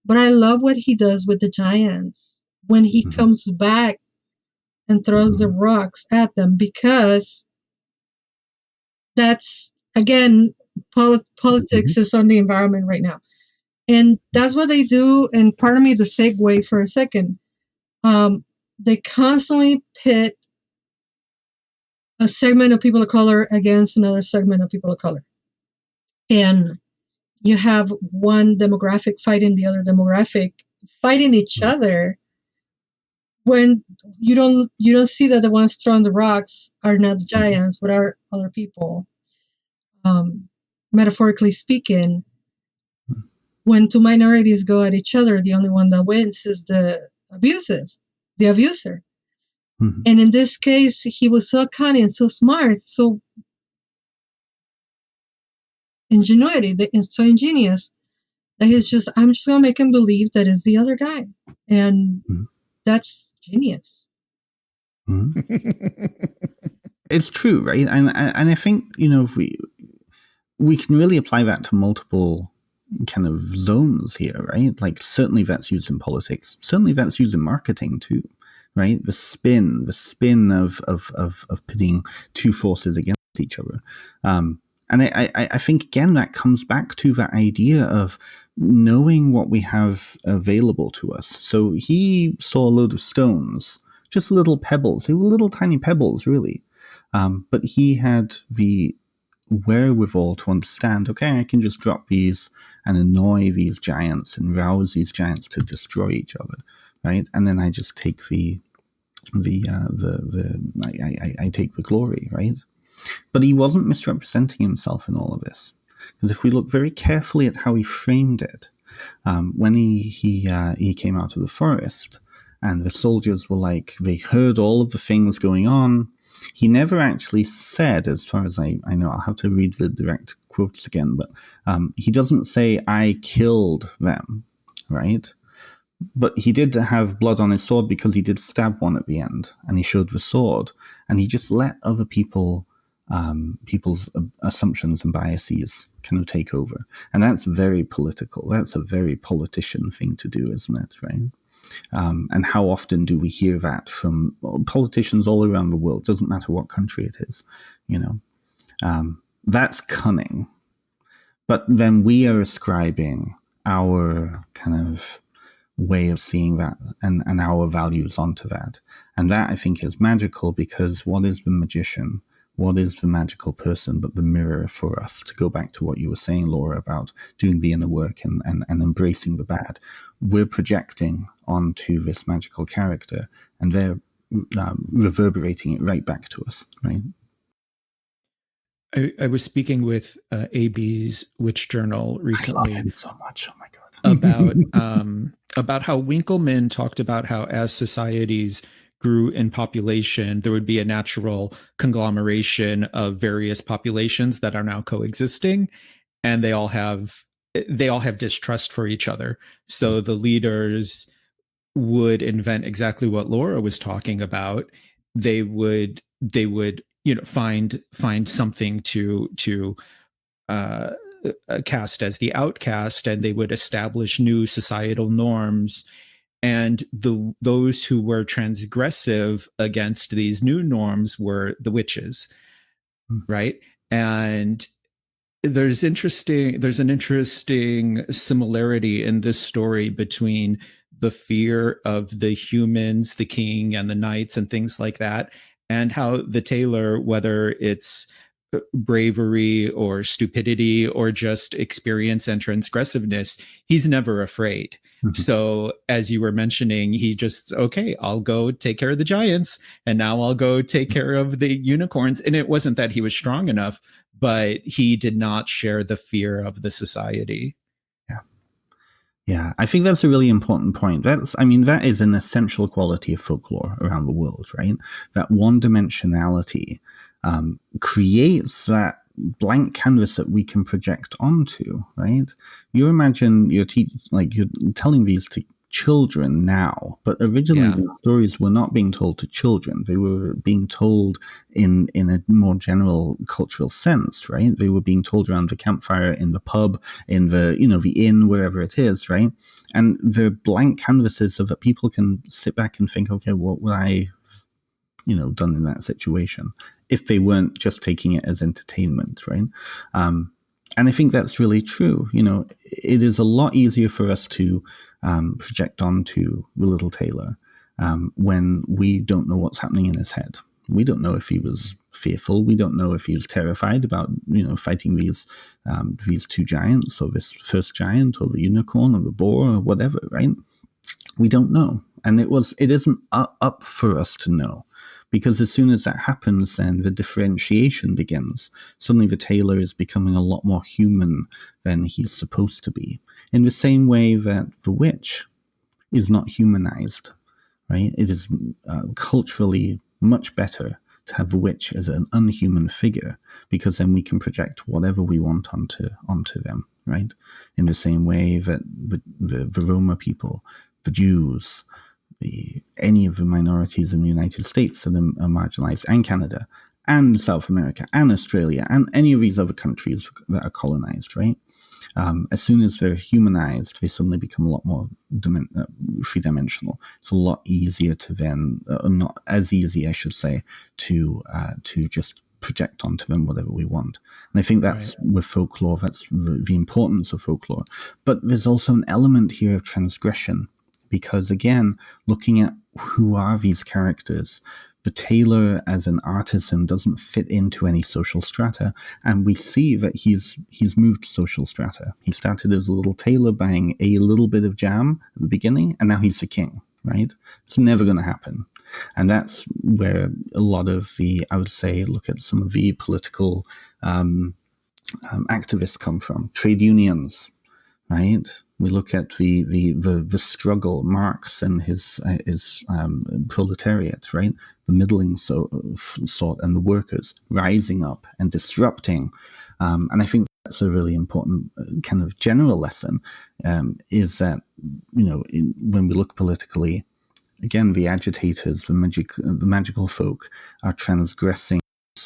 but I love what he does with the giants when he comes back and throws the rocks at them, because that's, again, politics is on the environment right now. And that's what they do. And pardon me the segue for a second. They constantly pit a segment of people of color against another segment of people of color. And you have one demographic fighting the other demographic, fighting each other, when you don't see that the ones throwing the rocks are not the giants, but are other people. Metaphorically speaking, when two minorities go at each other, the only one that wins is the abuser. And in this case, he was so cunning, so smart, so so ingenious, that I'm just gonna make him believe that it's the other guy, and that's genius. It's true, right? And I think, if we can really apply that to multiple kind of zones here, right? Like, certainly that's used in politics. Certainly that's used in marketing too, right? The spin of pitting two forces against each other. And I think, again, that comes back to that idea of knowing what we have available to us. So he saw a load of stones, just little pebbles. They were little tiny pebbles, really. But he had the wherewithal to understand, okay, I can just drop these and annoy these giants and rouse these giants to destroy each other, right? And then I just take I take the glory, right? But he wasn't misrepresenting himself in all of this, because if we look very carefully at how he framed it, when he came out of the forest and the soldiers were like, they heard all of the things going on. He never actually said, as far as I know, I'll have to read the direct quotes again, but he doesn't say, I killed them, right? But he did have blood on his sword because he did stab one at the end, and he showed the sword, and he just let other people's assumptions and biases kind of take over. And that's very political. That's a very politician thing to do, isn't it, right? And how often do we hear that from politicians all around the world? Doesn't matter what country it is, that's cunning. But then we are ascribing our kind of way of seeing that and our values onto that. And that, I think, is magical, because what is the magician? What is the magical person but the mirror for us? To go back to what you were saying, Laura, about doing the inner work and embracing the bad. We're projecting onto this magical character, and they're reverberating it right back to us, right? I was speaking with AB's Witch Journal recently. I love him so much. Oh my God. About how Winkleman talked about how, as societies grew in population, there would be a natural conglomeration of various populations that are now coexisting, and they all have distrust for each other. So the leaders would invent exactly what Laura was talking about. They would find something to cast as the outcast, and they would establish new societal norms. And those who were transgressive against these new norms were the witches, right? And there's an interesting similarity in this story between the fear of the humans, the king and the knights and things like that, and how the tailor, whether it's bravery or stupidity or just experience and transgressiveness, he's never afraid. So, as you were mentioning, he just, okay, I'll go take care of the giants, and now I'll go take care of the unicorns. And it wasn't that he was strong enough, but he did not share the fear of the society. Yeah, I think that's a really important point. That is an essential quality of folklore around the world, right? That one-dimensionality creates that blank canvas that we can project onto, right? You imagine you're telling these to children now, but originally these stories were not being told to children. They were being told in a more general cultural sense, right? They were being told around the campfire, in the pub, in the, the inn, wherever it is, right? And they're blank canvases so that people can sit back and think, okay, what would I, done in that situation, if they weren't just taking it as entertainment, right? And I think that's really true. It is a lot easier for us to project onto the little Tailor when we don't know what's happening in his head. We don't know if he was fearful. We don't know if he was terrified about, fighting these two giants, or this first giant, or the unicorn, or the boar, or whatever, right? We don't know. And it isn't up for us to know. Because as soon as that happens, then the differentiation begins. Suddenly the tailor is becoming a lot more human than he's supposed to be. In the same way that the witch is not humanized, right? It is culturally much better to have the witch as an unhuman figure, because then we can project whatever we want onto them, right? In the same way that the Roma people, the Jews, any of the minorities in the United States that are marginalized, and Canada, and South America, and Australia, and any of these other countries that are colonized, right? As soon as they're humanized, they suddenly become a lot more three-dimensional. It's a lot easier to then, not as easy, I should say, to just project onto them whatever we want. And I think that's with folklore, that's the importance of folklore. But there's also an element here of transgression. Because again, looking at who are these characters, the tailor as an artisan doesn't fit into any social strata, and we see that he's moved social strata. He started as a little tailor buying a little bit of jam at the beginning, and now he's the king, right? It's never going to happen. And that's where a lot of I would say, look at some of the political activists come from. Trade unions, right? We look at the struggle, Marx and his proletariat, right? The middling sort and the workers rising up and disrupting. And I think that's a really important kind of general lesson, is that, when we look politically, again, the agitators, the magical folk are transgressing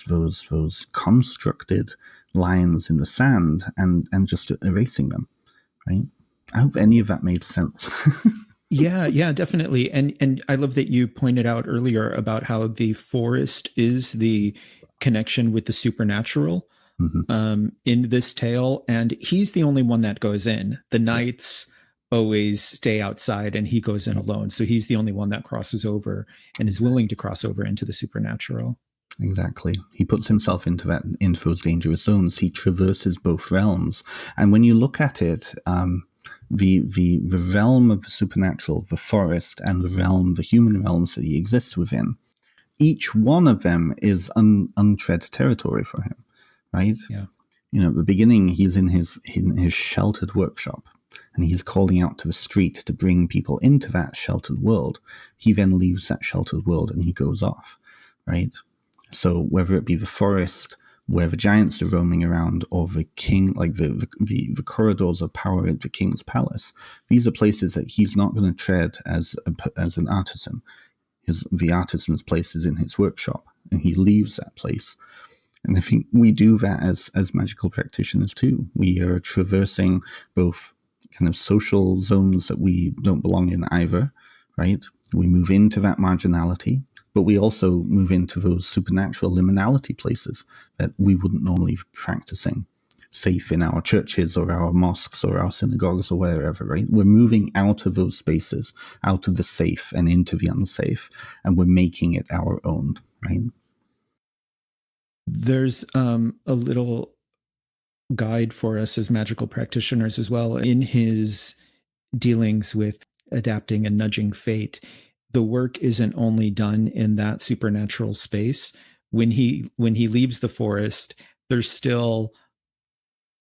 those constructed lines in the sand and just erasing them. Right? I hope any of that made sense. Yeah, definitely. And I love that you pointed out earlier about how the forest is the connection with the supernatural in this tale. And he's the only one that goes in. The knights always stay outside and he goes in alone. So he's the only one that crosses over and is willing to cross over into the supernatural. Exactly. He puts himself into those dangerous zones. He traverses both realms. And when you look at it, the realm of the supernatural, the forest, and the human realms that he exists within, each one of them is untread territory for him, right? Yeah. At the beginning, he's in his sheltered workshop, and he's calling out to the street to bring people into that sheltered world. He then leaves that sheltered world and he goes off, right? So whether it be the forest where the giants are roaming around, or the king, like the corridors of power at the king's palace, these are places that he's not going to tread as an artisan. The artisan's place is in his workshop, and he leaves that place. And I think we do that as magical practitioners too. We are traversing both kind of social zones that we don't belong in either, right? We move into that marginality, but we also move into those supernatural liminality places that we wouldn't normally be practicing, safe in our churches or our mosques or our synagogues or wherever, right? We're moving out of those spaces, out of the safe and into the unsafe, and we're making it our own, right? There's a little guide for us as magical practitioners as well. In his dealings with adapting and nudging fate, the work isn't only done in that supernatural space. When he leaves the forest, there's still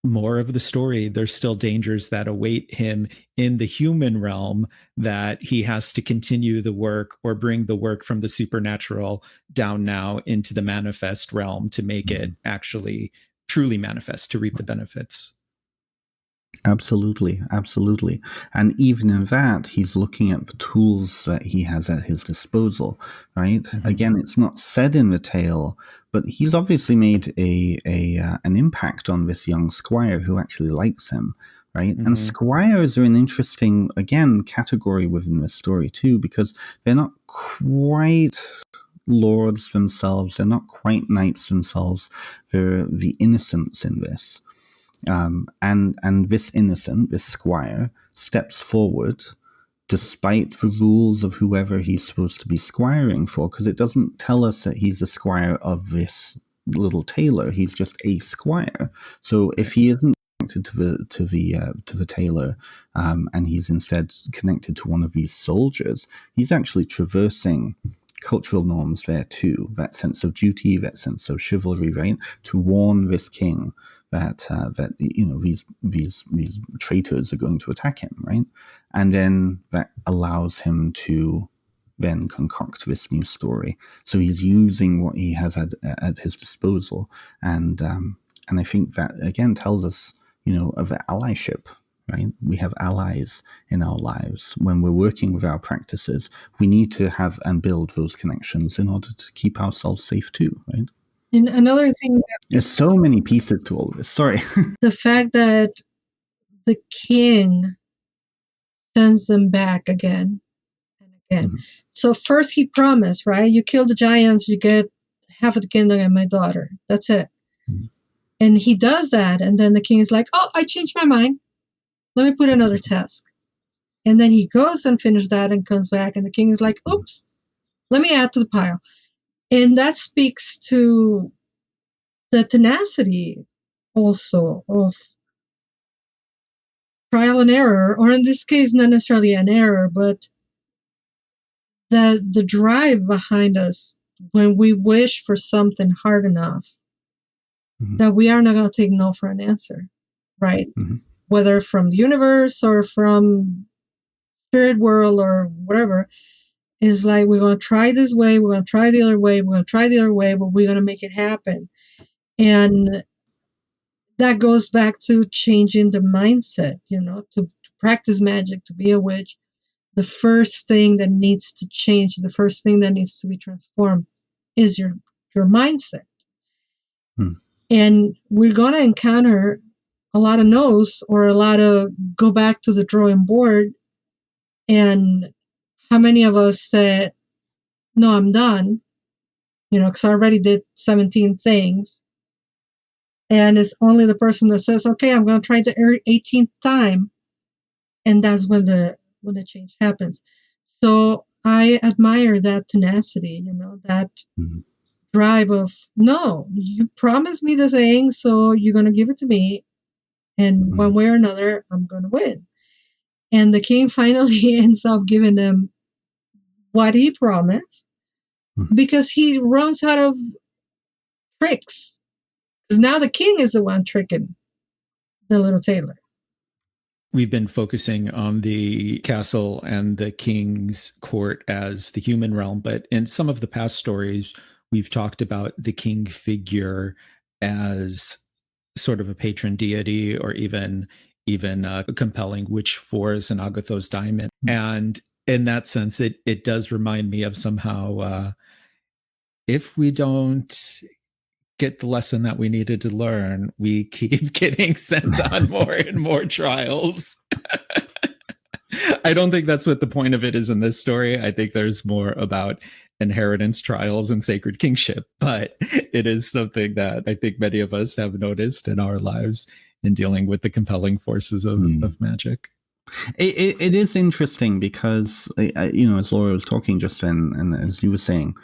more of the story. There's still dangers that await him in the human realm, that he has to continue the work or bring the work from the supernatural down now into the manifest realm to make it actually truly manifest, to reap the benefits. Absolutely, absolutely. And even in that, he's looking at the tools that he has at his disposal, right? Mm-hmm. Again, it's not said in the tale, but he's obviously made an impact on this young squire who actually likes him, right? Mm-hmm. And squires are an interesting, again, category within this story too, because they're not quite lords themselves, they're not quite knights themselves, they're the innocents in this. And this innocent, this squire, steps forward despite the rules of whoever he's supposed to be squiring for, because it doesn't tell us that he's a squire of this little tailor. He's just a squire. So if he isn't connected to the tailor, and he's instead connected to one of these soldiers, he's actually traversing cultural norms there too. That sense of duty, that sense of chivalry, right? To warn this king that these traitors are going to attack him, right? And then that allows him to then concoct this new story. So he's using what he has at his disposal, and I think that again tells us, of the allyship. Right? We have allies in our lives. When we're working with our practices, we need to have and build those connections in order to keep ourselves safe too, right? And another thing, There's so many pieces to all of this. Sorry. the fact that the king sends them back again and again. Mhm. So first he promised, right? You kill the giants, you get half of the kingdom and my daughter. That's it. Mhm. And he does that, and then the king is like, "Oh, I changed my mind. Let me put another task." And then he goes and finishes that and comes back, and the king is like, "Oops, let me add to the pile." And that speaks to the tenacity also of trial and error, or in this case, not necessarily an error, but the drive behind us when we wish for something hard enough that we are not going to take no for an answer, right? Mhm. Whether from the universe or from spirit world or whatever, is like, we're going to try this way, we're going to try the other way, we're going to try the other way, but we're going to make it happen. And that goes back to changing the mindset, to practice magic, to be a witch. The first thing that needs to change, the first thing that needs to be transformed is your mindset. And we're going to encounter a lot of no's or a lot of go back to the drawing board. And how many of us said, "No, I'm done," because I already did 17 things. And it's only the person that says, "Okay, I'm going to try the 18th time." And that's when the change happens. So I admire that tenacity, that drive of, no, you promised me the thing, so you're going to give it to me. And one way or another, I'm going to win. And the king finally ends up giving them what he promised, because he runs out of tricks. Because now the king is the one tricking the little tailor. We've been focusing on the castle and the king's court as the human realm, but in some of the past stories, we've talked about the king figure as sort of a patron deity, or even a compelling witch force and Agathos diamond. And in that sense, it does remind me of somehow, if we don't get the lesson that we needed to learn, we keep getting sent on more and more trials. I don't think that's what the point of it is in this story. I think there's more about inheritance trials and sacred kingship, but it is something that I think many of us have noticed in our lives in dealing with the compelling forces of magic. It is interesting because, as Laura was talking just then, and as you were saying,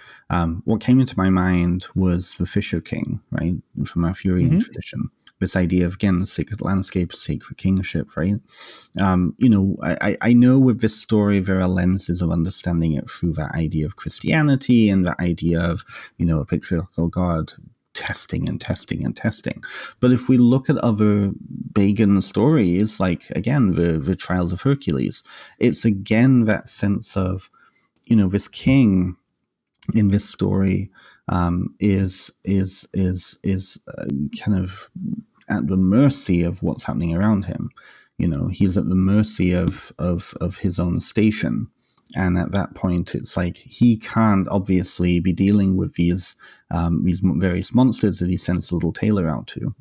what came into my mind was the Fisher King, right, from our Furian tradition. This idea of, again, sacred landscape, sacred kingship, right? I know with this story there are lenses of understanding it through that idea of Christianity and the idea of, a patriarchal God testing and testing and testing. But if we look at other pagan stories, like, again, the Trials of Hercules, it's again that sense of, this king in this story is kind of at the mercy of what's happening around him. He's at the mercy of his own station. And at that point, it's like he can't obviously be dealing with these various monsters that he sends the little tailor out to.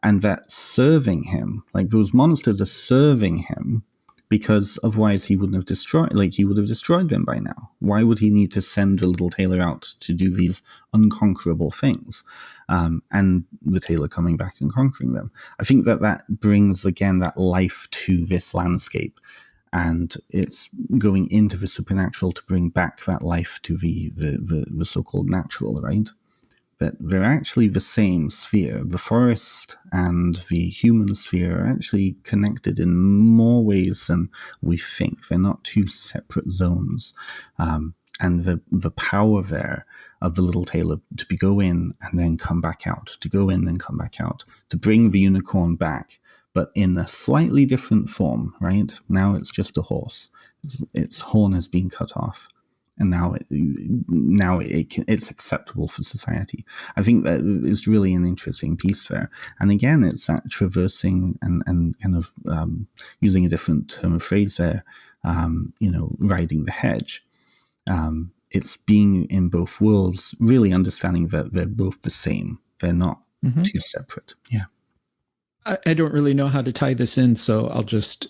And that serving him, like those monsters are serving him, because otherwise he would have destroyed them by now. Why would he need to send the little tailor out to do these unconquerable things? And the tailor coming back and conquering them. I think that brings, again, that life to this landscape. And it's going into the supernatural to bring back that life to the so-called natural, right? That they're actually the same sphere. The forest and the human sphere are actually connected in more ways than we think. They're not two separate zones. And the power there of the little tailor to go in and then come back out, to go in and come back out, to bring the unicorn back, but in a slightly different form, right? Now it's just a horse. Its horn has been cut off. And now it's acceptable for society. I think that is really an interesting piece there. And again, it's that traversing and kind of using a different term of phrase there, riding the hedge. It's being in both worlds, really understanding that they're both the same. They're not two separate. Yeah. I don't really know how to tie this in, so I'll just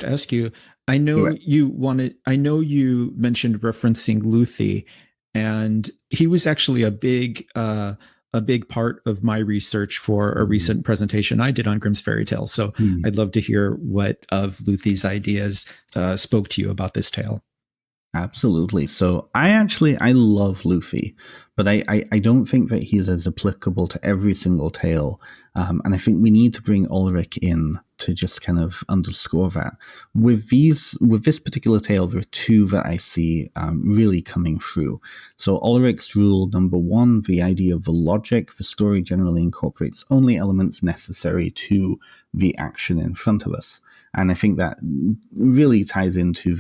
ask you. I know you mentioned referencing Luthi, and he was actually a big part of my research for a recent presentation I did on Grimm's Fairy Tales. So I'd love to hear what of Luthi's ideas spoke to you about this tale. Absolutely. So I love Luffy, but I don't think that he's as applicable to every single tale. And I think we need to bring Ulrich in to just kind of underscore that. With this particular tale, there are two that I see really coming through. So Ulrich's rule number one, the idea of the logic, the story generally incorporates only elements necessary to the action in front of us. And I think that really ties into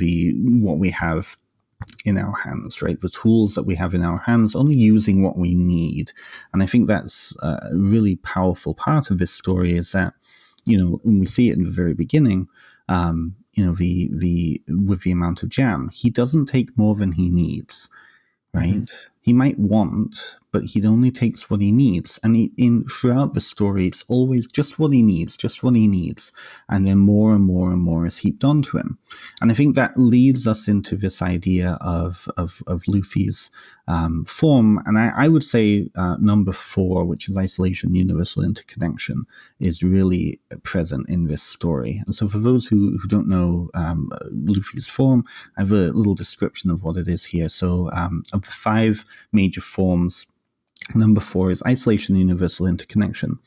what we have in our hands, right? The tools that we have in our hands, only using what we need. And I think that's a really powerful part of this story, is that, when we see it in the very beginning, with the amount of jam, he doesn't take more than he needs, right? He might want, but he only takes what he needs. And throughout the story, it's always just what he needs. And then more and more and more is heaped onto him. And I think that leads us into this idea of Luffy's form. And I would say number 4, which is isolation, universal interconnection, is really present in this story. And so for those who don't know Luffy's form, I have a little description of what it is here. So of the 5 major forms, number 4 is isolation, universal interconnection.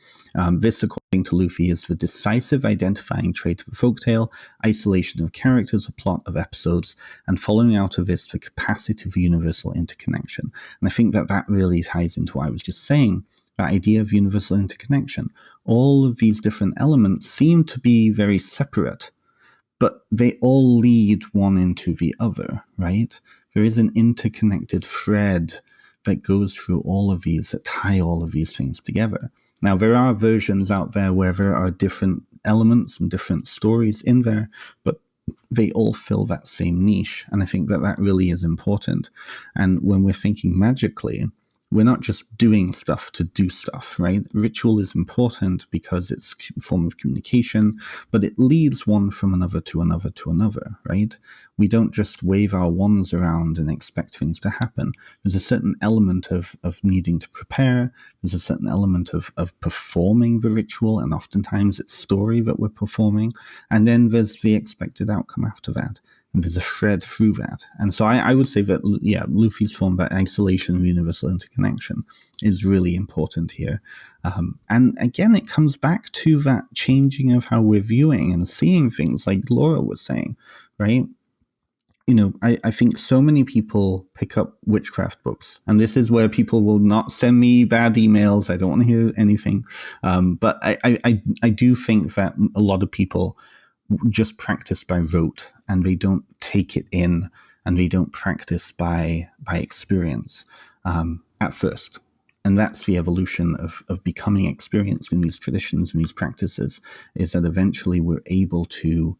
This, according to Luffy, is the decisive identifying trait of a folktale, isolation of characters, a plot of episodes, and following out of this, the capacity for universal interconnection. And I think that really ties into what I was just saying, that idea of universal interconnection. All of these different elements seem to be very separate, but they all lead one into the other, right? There is an interconnected thread that goes through all of these, that tie all of these things together. Now, there are versions out there where there are different elements and different stories in there, but they all fill that same niche. And I think that really is important. And when we're thinking magically, we're not just doing stuff to do stuff, right? Ritual is important because it's a form of communication, but it leads one from another to another to another, right? We don't just wave our wands around and expect things to happen. There's a certain element of needing to prepare. There's a certain element of performing the ritual, and oftentimes it's story that we're performing. And then there's the expected outcome after that. And there's a thread through that. And so I would say that, Luffy's form, that isolation, universal interconnection, is really important here. And again, it comes back to that changing of how we're viewing and seeing things, like Laura was saying, right? I think so many people pick up witchcraft books, and this is where people will not send me bad emails. I don't want to hear anything. But I do think that a lot of people just practice by rote, and they don't take it in, and they don't practice by experience at first. And that's the evolution of becoming experienced in these traditions and these practices, is that eventually we're able to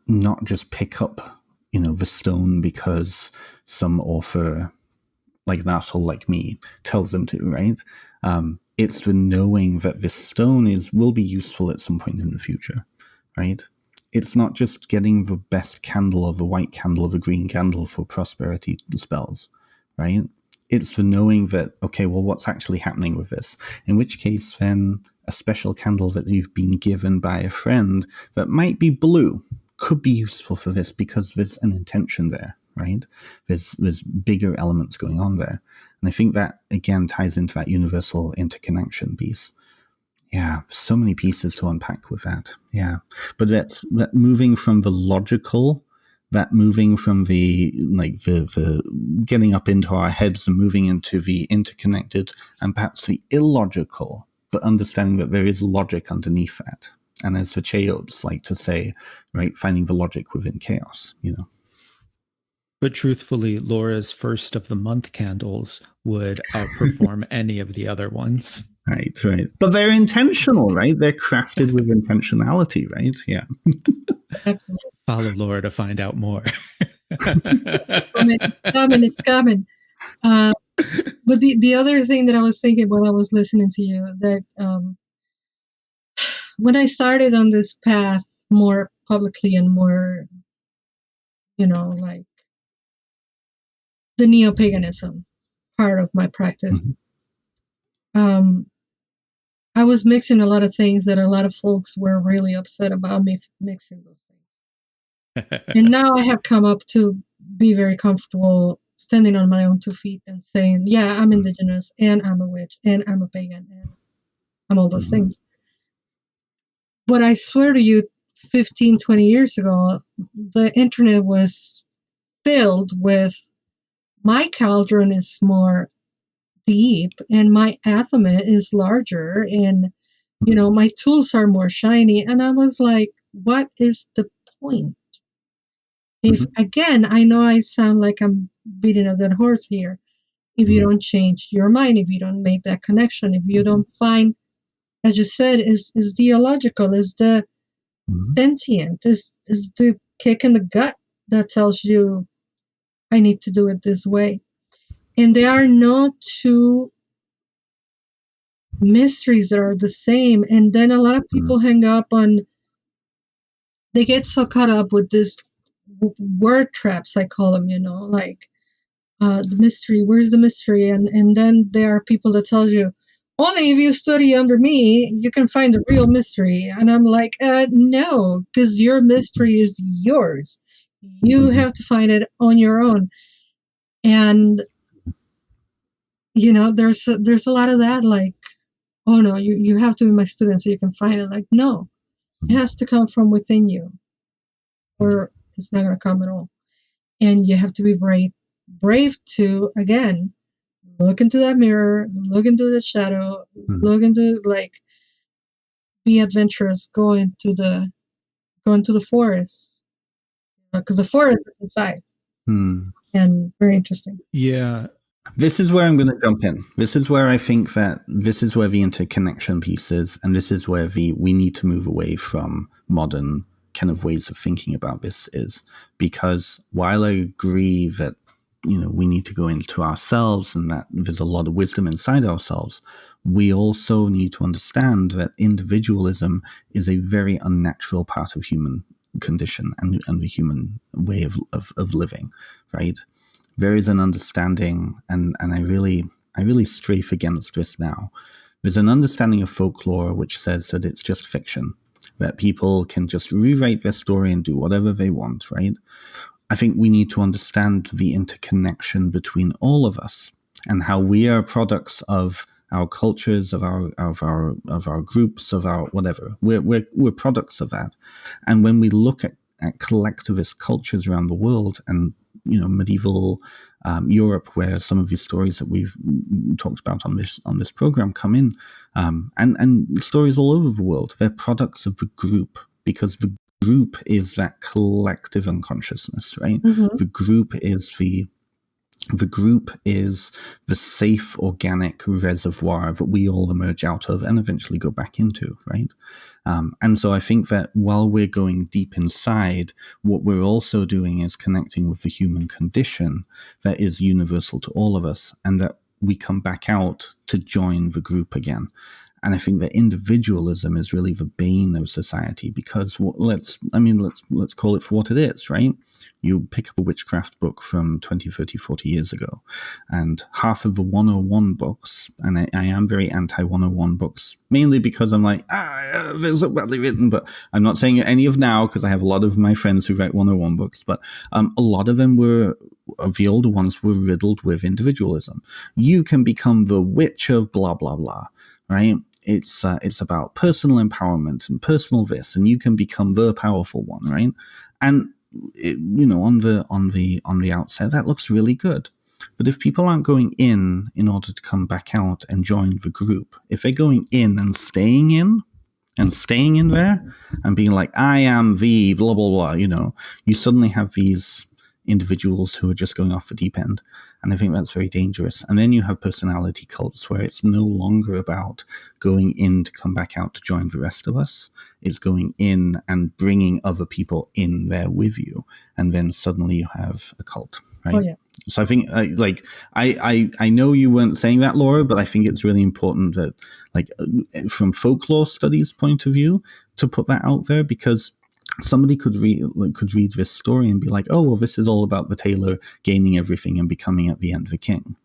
not just pick up, the stone because some author, like an asshole like me, tells them to, right? It's the knowing that this stone will be useful at some point in the future, right? It's not just getting the best candle or the white candle or the green candle for prosperity spells, right? It's the knowing that, okay, well, what's actually happening with this? In which case, then, a special candle that you've been given by a friend that might be blue could be useful for this because there's an intention there, right? There's bigger elements going on there. And I think that, again, ties into that universal interconnection piece. Yeah, so many pieces to unpack with that. Yeah. But that moving from the logical, that moving from the getting up into our heads and moving into the interconnected and perhaps the illogical, but understanding that there is logic underneath that. And as the Cheots like to say, right, finding the logic within chaos, But truthfully, Laura's first of the month candles would outperform any of the other ones. Right. But they're intentional, right? They're crafted with intentionality, right? Yeah. Absolutely. Follow Laura to find out more. It's coming. But the other thing that I was thinking while I was listening to you, that when I started on this path more publicly and more, like the neo-paganism part of my practice, I was mixing a lot of things that a lot of folks were really upset about me mixing those things. And now I have come up to be very comfortable standing on my own 2 feet and saying, yeah, I'm indigenous and I'm a witch and I'm a pagan and I'm all those things. But I swear to you, 15, 20 years ago, the internet was filled with my cauldron is more deep and my athame is larger and, my tools are more shiny. And I was like, what is the point? If, again, I know I sound like I'm beating a dead horse here. If you don't change your mind, if you don't make that connection, if you don't find, as you said, is the illogical, is the sentient, is the kick in the gut that tells you, I need to do it this way. And there are no two mysteries that are the same. And then a lot of people hang up on, they get so caught up with this word traps, I call them, like the mystery, where's the mystery? And then there are people that tell you, only if you study under me, you can find the real mystery. And I'm like, no, because your mystery is yours. You have to find it on your own. And, there's a lot of that, like, oh no, you have to be my student so you can find it. Like, no, it has to come from within you or it's not going to come at all. And you have to be brave to, again, look into that mirror, look into the shadow, look into, like, be adventurous, go into the forest, because the forest is inside. And very interesting. Yeah. This is where I'm going to jump in. This is where I think that this is where the interconnection piece is, and this is where we need to move away from modern kind of ways of thinking about this is, because while I agree that, we need to go into ourselves and that there's a lot of wisdom inside ourselves, we also need to understand that individualism is a very unnatural part of human condition and the human way of living, right? There is an understanding, and I really strafe against this now. There's an understanding of folklore which says that it's just fiction, that people can just rewrite their story and do whatever they want, right? I think we need to understand the interconnection between all of us and how we are products of our cultures, of our groups, of our whatever. We're products of that. And when we look at collectivist cultures around the world and medieval Europe, where some of these stories that we've talked about on this program come in, and stories all over the world, they're products of the group, because the group is that collective unconsciousness, right? The group is the The group is the safe organic reservoir that we all emerge out of and eventually go back into, right? And so I think that while we're going deep inside, what we're also doing is connecting with the human condition that is universal to all of us, and that we come back out to join the group again. And I think that individualism is really the bane of society, because let's call it for what it is, right? You pick up a witchcraft book from 20, 30, 40 years ago, and half of the 101 books, and I am very anti-101 books, mainly because I'm like, they're so badly written, but I'm not saying any of now, because I have a lot of my friends who write 101 books, but a lot of them of the older ones were riddled with individualism. You can become the witch of blah, blah, blah, right? It's about personal empowerment and personal this, and you can become the powerful one, right? And on the outset, that looks really good. But if people aren't going in order to come back out and join the group, if they're going in and staying in there and being like, I am the blah blah blah, you suddenly have these individuals who are just going off the deep end. And I think that's very dangerous. And then you have personality cults where it's no longer about going in to come back out to join the rest of us. It's going in and bringing other people in there with you. And then suddenly you have a cult, right? Oh, yeah. So I think I know you weren't saying that, Laura, but I think it's really important that from folklore studies point of view to put that out there, because somebody could read this story and be like, oh, well, this is all about the tailor gaining everything and becoming at the end the king.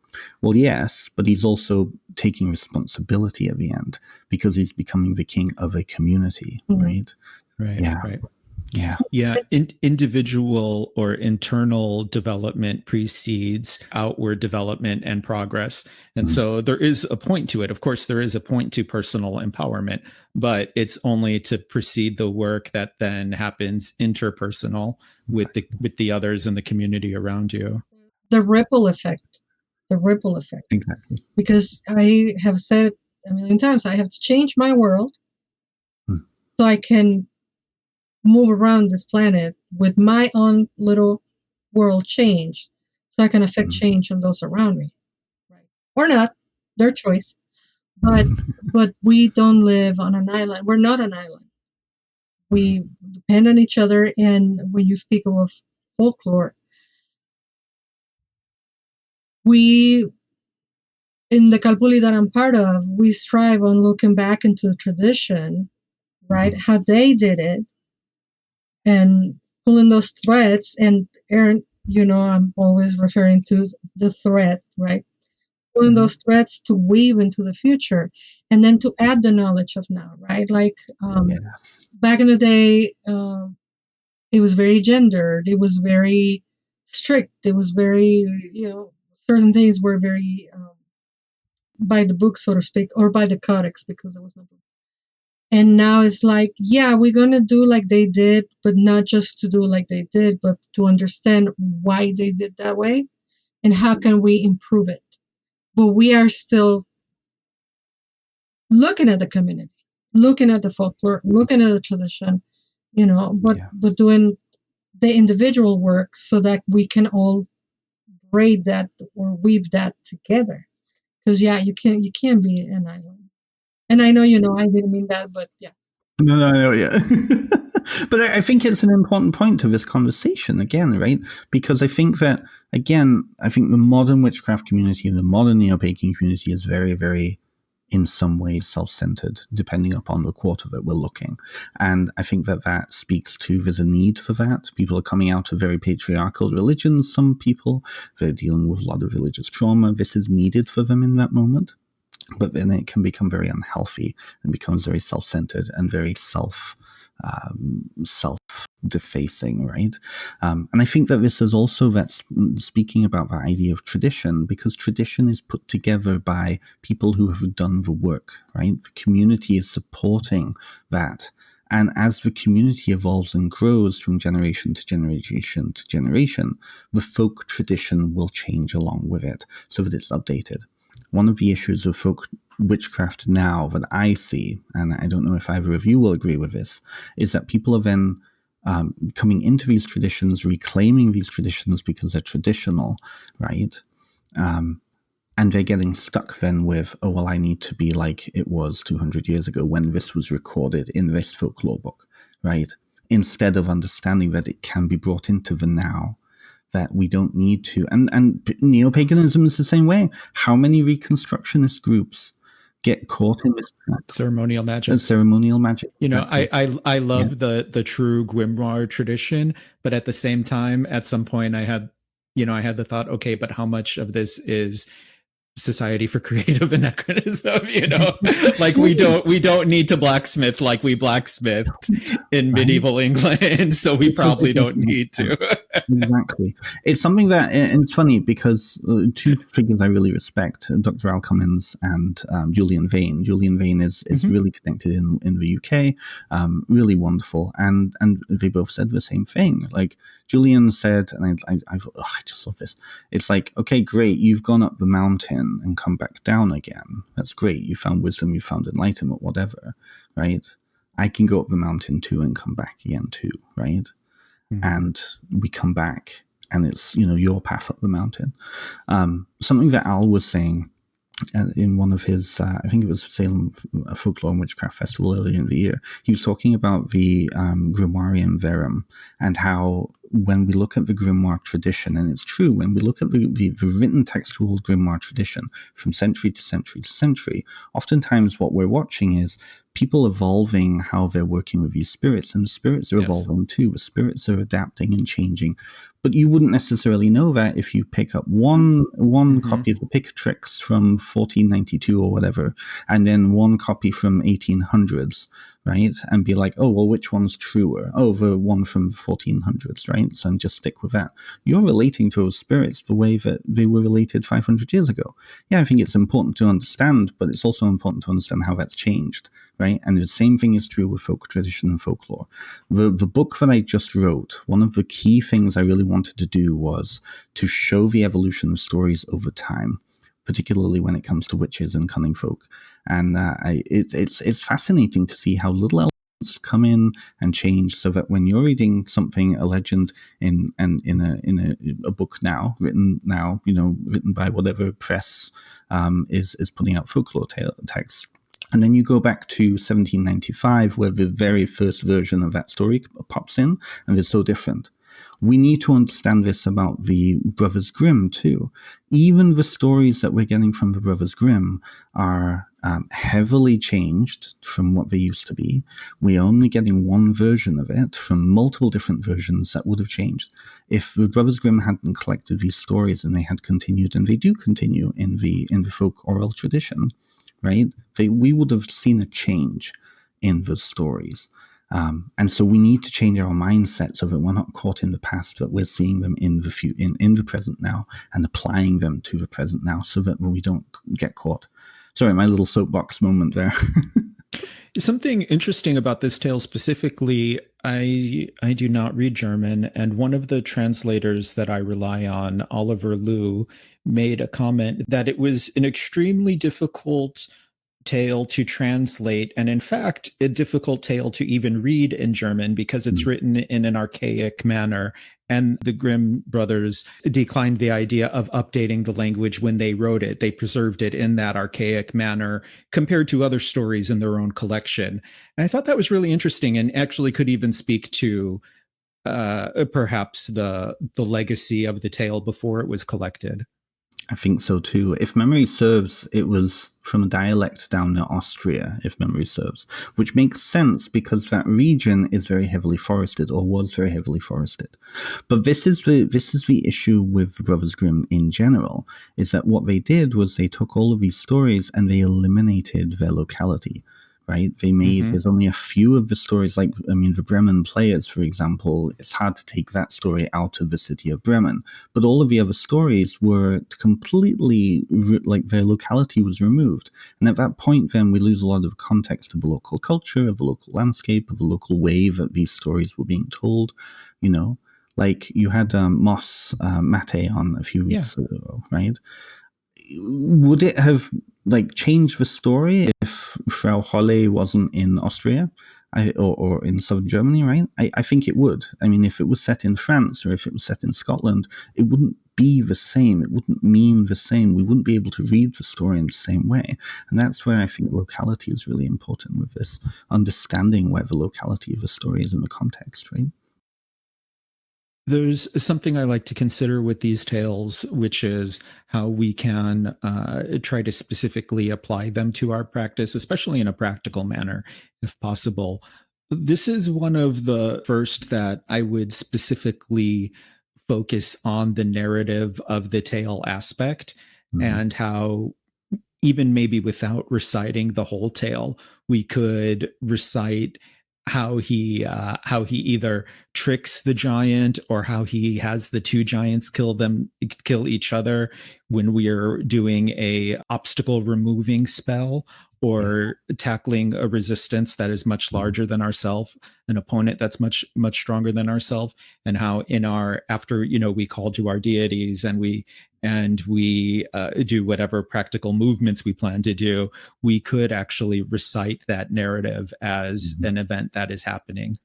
Well, yes, but he's also taking responsibility at the end because he's becoming the king of a community, right? Right. Yeah. Right. Yeah. Individual or internal development precedes outward development and progress. And so there is a point to it. Of course, there is a point to personal empowerment, but it's only to precede the work that then happens interpersonal with the others and the community around you. The ripple effect. Exactly. Because I have said it a million times, I have to change my world so I can move around this planet with my own little world change, so I can affect change on those around me, right? Or not, their choice. But we don't live on an island. We're not an island. We depend on each other. And when you speak of folklore, we, in the Kalpuli that I'm part of, we strive on looking back into the tradition, right? How they did it, and pulling those threads. And Aaron, I'm always referring to the thread, right? Pulling those threads to weave into the future, and then to add the knowledge of now, right? Like back in the day, it was very gendered. It was very strict. It was very, certain things were very by the book, so to speak, or by the codex, because there was no book. And now it's like, yeah, we're going to do like they did, but not just to do like they did, but to understand why they did that way and how can we improve it. But we are still looking at the community, looking at the folklore, looking at the tradition, but doing the individual work so that we can all braid that or weave that together. Because you can't be an island. And I know I didn't mean that, but yeah. No, yeah. But I think it's an important point to this conversation again, right? Because I think that, again, the modern witchcraft community and the modern neo-pagan community is very, very, in some ways, self-centered, depending upon the quarter that we're looking. And I think that speaks to there's a need for that. People are coming out of very patriarchal religions, some people. They're dealing with a lot of religious trauma. This is needed for them in that moment. But then it can become very unhealthy and becomes very self-centered and very self-defacing, right? And I think that this is also that's speaking about the idea of tradition, because tradition is put together by people who have done the work, right? The community is supporting that. And as the community evolves and grows from generation to generation to generation, the folk tradition will change along with it so that it's updated. One of the issues of folk witchcraft now that I see, and I don't know if either of you will agree with this, is that people are then coming into these traditions, reclaiming these traditions because they're traditional, right? And they're getting stuck then with, oh, well, I need to be like it was 200 years ago when this was recorded in this folklore book, right? Instead of understanding that it can be brought into the now, that we don't need to. And neo-paganism is the same way. How many Reconstructionist groups get caught in this trap? Ceremonial magic. Ceremonial magic. You know, exactly. I love the true grimoire tradition, but at the same time, at some point, I had the thought, okay, but how much of this is Society for Creative Anachronism? Like we don't need to blacksmith like we blacksmithed in medieval England, so we probably don't need to. Exactly. It's something that, and it's funny because two figures I really respect, Dr. Al Cummins and Julian Vane. Julian Vane is really connected in the UK, really wonderful. And they both said the same thing. Like Julian said, and I just love this. It's like, okay, great, you've gone up the mountain and come back down again. That's great. You found wisdom, you found enlightenment, whatever, right? I can go up the mountain too and come back again too, right? And we come back and it's, your path up the mountain. Something that Al was saying in one of his, I think it was Salem Folklore and Witchcraft Festival earlier in the year, he was talking about the Grimoirium Verum and how when we look at the grimoire tradition, and it's true, when we look at the written textual grimoire tradition from century to century to century, oftentimes what we're watching is people evolving how they're working with these spirits, and the spirits are evolving too. The spirits are adapting and changing. But you wouldn't necessarily know that if you pick up one copy of the Picatrix from 1492 or whatever, and then one copy from 1800s, right? And be like, oh, well, which one's truer? Oh, the one from the 1400s, right? So and just stick with that. You're relating to those spirits the way that they were related 500 years ago. Yeah, I think it's important to understand, but it's also important to understand how that's changed, right? And the same thing is true with folk tradition and folklore. The book that I just wrote, one of the key things I really wanted to do was to show the evolution of stories over time, particularly when it comes to witches and cunning folk. And it's fascinating to see how little elements come in and change, so that when you're reading something, a legend in a book now, written by whatever press is putting out folklore texts, and then you go back to 1795, where the very first version of that story pops in, and it's so different. We need to understand this about the Brothers Grimm too. Even the stories that we're getting from the Brothers Grimm are heavily changed from what they used to be. We're only getting one version of it from multiple different versions that would have changed. If the Brothers Grimm hadn't collected these stories and they had continued, and they do continue in the folk oral tradition, right? We would have seen a change in the stories. And so we need to change our mindset so that we're not caught in the past, that we're seeing them in the present now and applying them to the present now, so that we don't get caught. Sorry, my little soapbox moment there. Something interesting about this tale specifically, I do not read German, and one of the translators that I rely on, Oliver Liu, made a comment that it was an extremely difficult tale to translate, and in fact a difficult tale to even read in German, because it's written in an archaic manner, and the Grimm brothers declined the idea of updating the language when they wrote it. They preserved it in that archaic manner compared to other stories in their own collection. And I thought that was really interesting, and actually could even speak to perhaps the legacy of the tale before it was collected. I think so too. If memory serves, it was from a dialect down near Austria, if memory serves, which makes sense because that region is very heavily forested, or was very heavily forested. But this is the issue with the Brothers Grimm in general, is that what they did was they took all of these stories and they eliminated their locality. Right? They made, there's only a few of the stories, like, the Bremen Players, for example, it's hard to take that story out of the city of Bremen. But all of the other stories were completely, their locality was removed. And at that point, then, we lose a lot of context of the local culture, of the local landscape, of the local way that these stories were being told, Like, you had Moss Mate on a few weeks ago, right? Would it have changed the story if Frau Holle wasn't in Austria? or in southern Germany, right? I think it would. I mean, if it was set in France or if it was set in Scotland, it wouldn't be the same. It wouldn't mean the same. We wouldn't be able to read the story in the same way. And that's where I think locality is really important with this, understanding where the locality of the story is in the context, right? There's something I like to consider with these tales, which is how we can try to specifically apply them to our practice, especially in a practical manner, if possible. This is one of the first that I would specifically focus on the narrative of the tale aspect and how even maybe without reciting the whole tale, we could recite how he either tricks the giant or how he has the two giants kill each other when we are doing a obstacle removing spell or tackling a resistance that is much larger than ourselves, an opponent that's much stronger than ourselves, and how in our after we call to our deities and we do whatever practical movements we plan to do, we could actually recite that narrative as an event that is happening.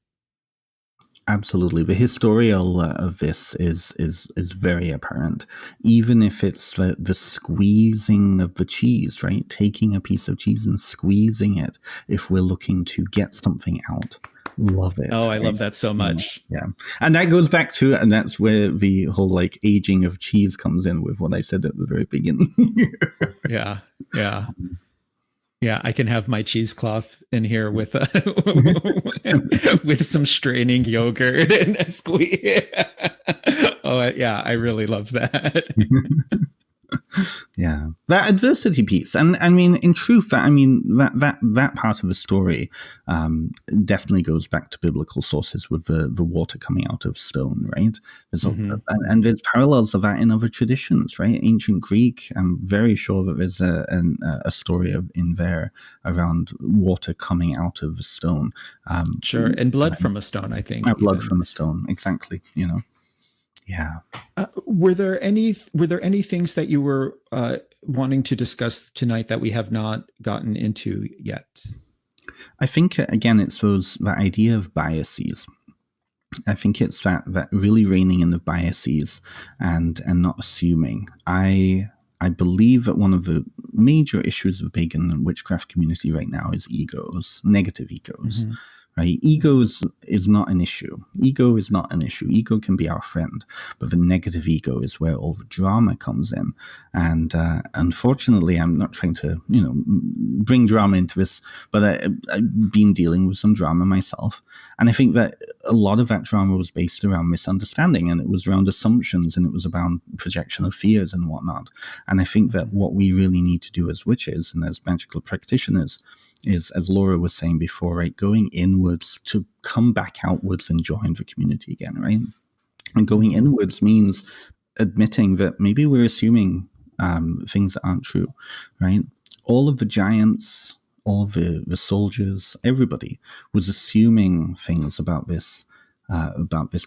Absolutely, the historial of this is very apparent. Even if it's the squeezing of the cheese, right? Taking a piece of cheese and squeezing it. If we're looking to get something out, love it. Oh, I love that so much. Yeah, and that goes back to, and that's where the whole like aging of cheese comes in with what I said at the very beginning. Yeah, I can have my cheesecloth in here with with some straining yogurt and a squeeze. Oh, yeah, I really love that. Yeah, that adversity piece, and I mean, in truth, that part of the story definitely goes back to biblical sources with the water coming out of stone, right? And there's parallels of that in other traditions, right? Ancient Greek, I'm very sure that there's a story in there around water coming out of a stone. Sure, and blood from a stone, I think. Blood from a stone, exactly. Yeah. Were there any things that you were wanting to discuss tonight that we have not gotten into yet? I think again, it's that idea of biases. I think it's that really reining in of biases and not assuming. I believe that one of the major issues of the pagan and witchcraft community right now is egos, negative egos. Mm-hmm. Right? Ego is not an issue. Ego is not an issue. Ego can be our friend, but the negative ego is where all the drama comes in. And unfortunately, I'm not trying to bring drama into this, but I've been dealing with some drama myself, and I think that a lot of that drama was based around misunderstanding, and it was around assumptions, and it was about projection of fears and whatnot. And I think that what we really need to do as witches and as magical practitioners is, as Laura was saying before, right, going inwards to come back outwards and join the community again, right? And going inwards means admitting that maybe we're assuming things that aren't true, right? All of the giants, all of the soldiers, everybody was assuming things about this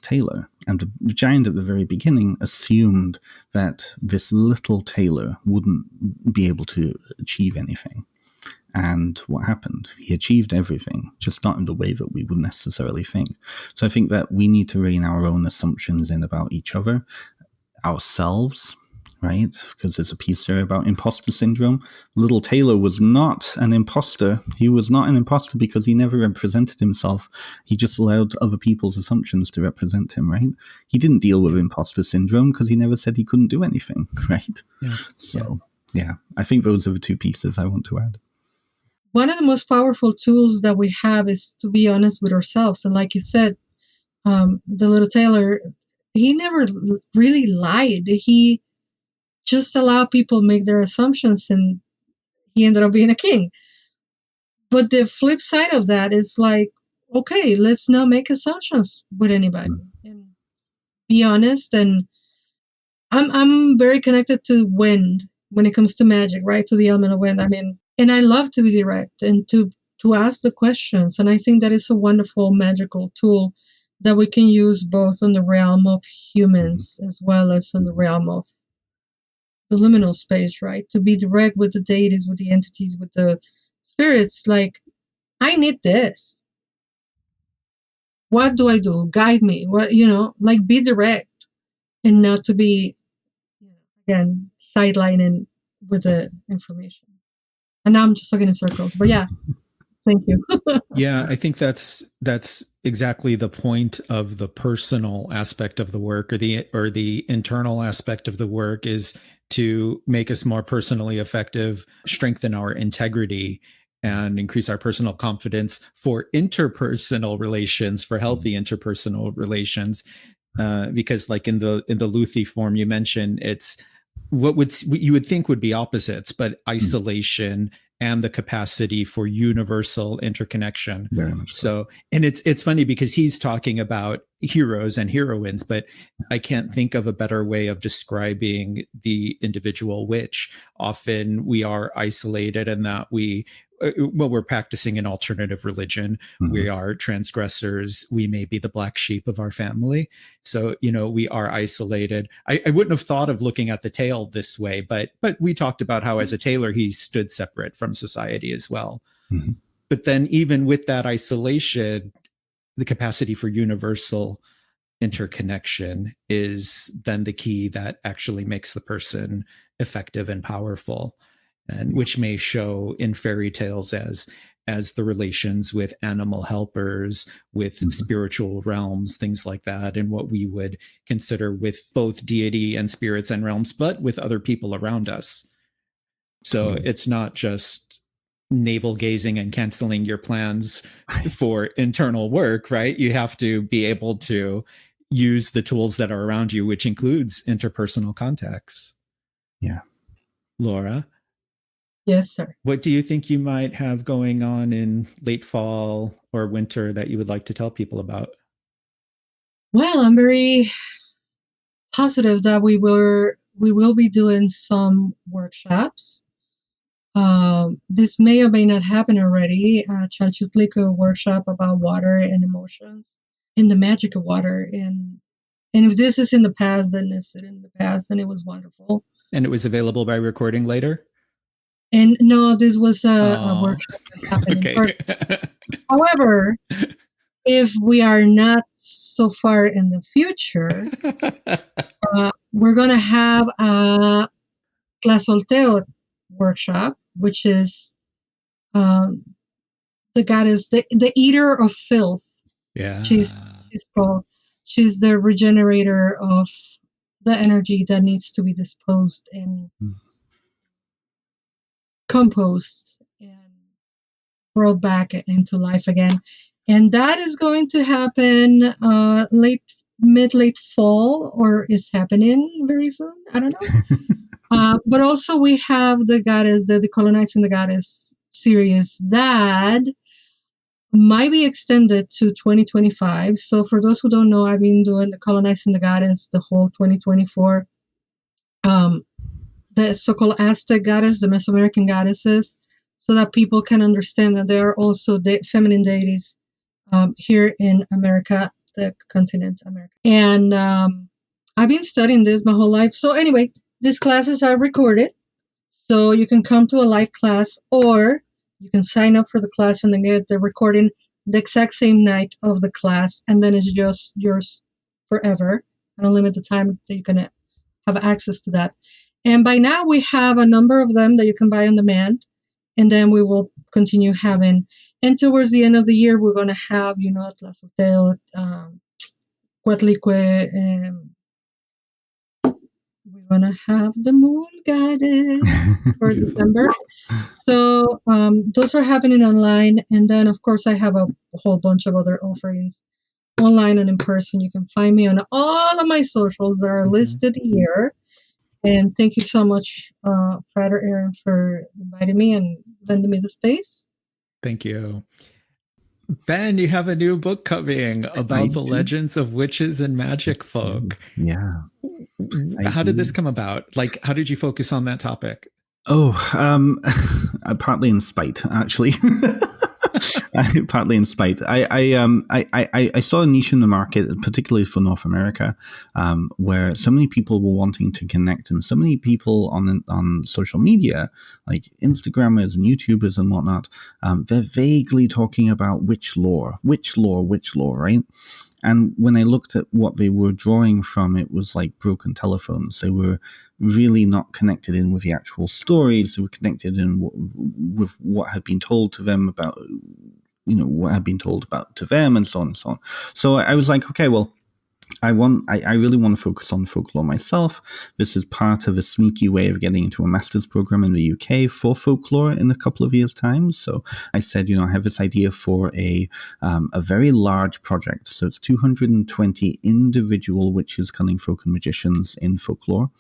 tailor. And the giant at the very beginning assumed that this little tailor wouldn't be able to achieve anything. And what happened? He achieved everything, just not in the way that we would necessarily think. So I think that we need to rein our own assumptions in about each other, ourselves, right? Because there's a piece there about imposter syndrome. Little Tailor was not an imposter. He was not an imposter because he never represented himself. He just allowed other people's assumptions to represent him, right? He didn't deal with imposter syndrome because he never said he couldn't do anything, right? Yeah. So, yeah, I think those are the two pieces I want to add. One of the most powerful tools that we have is to be honest with ourselves. And like you said, the little tailor, he never really lied. He just allowed people make their assumptions, and he ended up being a king. But the flip side of that is like, okay, let's not make assumptions with anybody and be honest. And I'm very connected to wind when it comes to magic, right? To the element of wind. I mean, and I love to be direct and to ask the questions. And I think that is a wonderful magical tool that we can use both in the realm of humans as well as in the realm of the liminal space, right? To be direct with the deities, with the entities, with the spirits. Like, I need this. what do I do? Guide me. What, like be direct and not to be, again, sidelining with the information. And now I'm just talking in circles, but yeah, thank you. Yeah, I think that's exactly the point of the personal aspect of the work, or the internal aspect of the work, is to make us more personally effective, strengthen our integrity, and increase our personal confidence for interpersonal relations, for healthy interpersonal relations. Because, like in the Luthi form you mentioned, it's what you would think would be opposites, but isolation and the capacity for universal interconnection. Very much so. And it's funny because he's talking about heroes and heroines, but I can't think of a better way of describing the individual witch. Often we are isolated, and that we're practicing an alternative religion. We are transgressors. We may be the black sheep of our family. So, we are isolated. I wouldn't have thought of looking at the tail this way, but we talked about how as a tailor, he stood separate from society as well. But then even with that isolation, the capacity for universal interconnection is then the key that actually makes the person effective and powerful, and which may show in fairy tales as the relations with animal helpers, with spiritual realms, things like that, and what we would consider with both deity and spirits and realms, but with other people around us. So it's not just navel gazing and canceling your plans for internal work, right? You have to be able to use the tools that are around you, which includes interpersonal contacts. Yeah. Laura? Yes, sir. What do you think you might have going on in late fall or winter that you would like to tell people about? Well, I'm very positive that we will be doing some workshops. This may or may not happen already. Chalchutliko workshop about water and emotions and the magic of water. And if this is in the past, then it's in the past, and it was wonderful. And it was available by recording later? And no, this was a workshop that happened in person. However, if we are not so far in the future, we're going to have a Tlasolteo workshop, which is the goddess, the eater of filth. Yeah. She's called. She's the regenerator of the energy that needs to be disposed and compost and brought back into life again. And that is going to happen mid-late fall, or is happening very soon. I don't know. But also we have the goddess, the Decolonizing the Goddess series that might be extended to 2025. So for those who don't know, I've been doing the Colonizing the Goddess the whole 2024. The so-called Aztec goddess, the Mesoamerican goddesses, so that people can understand that there are also feminine deities here in America, the continent America. And I've been studying this my whole life. So anyway, these classes are recorded, so you can come to a live class, or you can sign up for the class and then get the recording the exact same night of the class, and then it's just yours forever. I don't limit the time that you can have access to that. And by now we have a number of them that you can buy on demand, and then we will continue having. And towards the end of the year, we're going to have, Tlazoteo, Coatlicue, we're going to have the Moon Goddess for December. So those are happening online. And then, of course, I have a whole bunch of other offerings online and in person. You can find me on all of my socials that are listed here. And thank you so much, Frater Aaron, for inviting me and lending me the space. Thank you. Ben, you have a new book coming about the legends of witches and magic folk. Yeah. How did this come about? Like, how did you focus on that topic? Oh, partly in spite, actually. Partly in spite. I saw a niche in the market, particularly for North America, where so many people were wanting to connect, and so many people on social media, like Instagrammers and YouTubers and whatnot, they're vaguely talking about which lore, right? And when I looked at what they were drawing from, it was like broken telephones. They were really not connected in with the actual stories. They were connected in with what had been told to them about, what had been told about to them, and so on and so on. So I was like, okay, well, I really want to focus on folklore myself. This is part of a sneaky way of getting into a master's program in the UK for folklore in a couple of years' time. So I said, I have this idea for a very large project. So it's 220 individual witches, cunning folk, and magicians in folklore.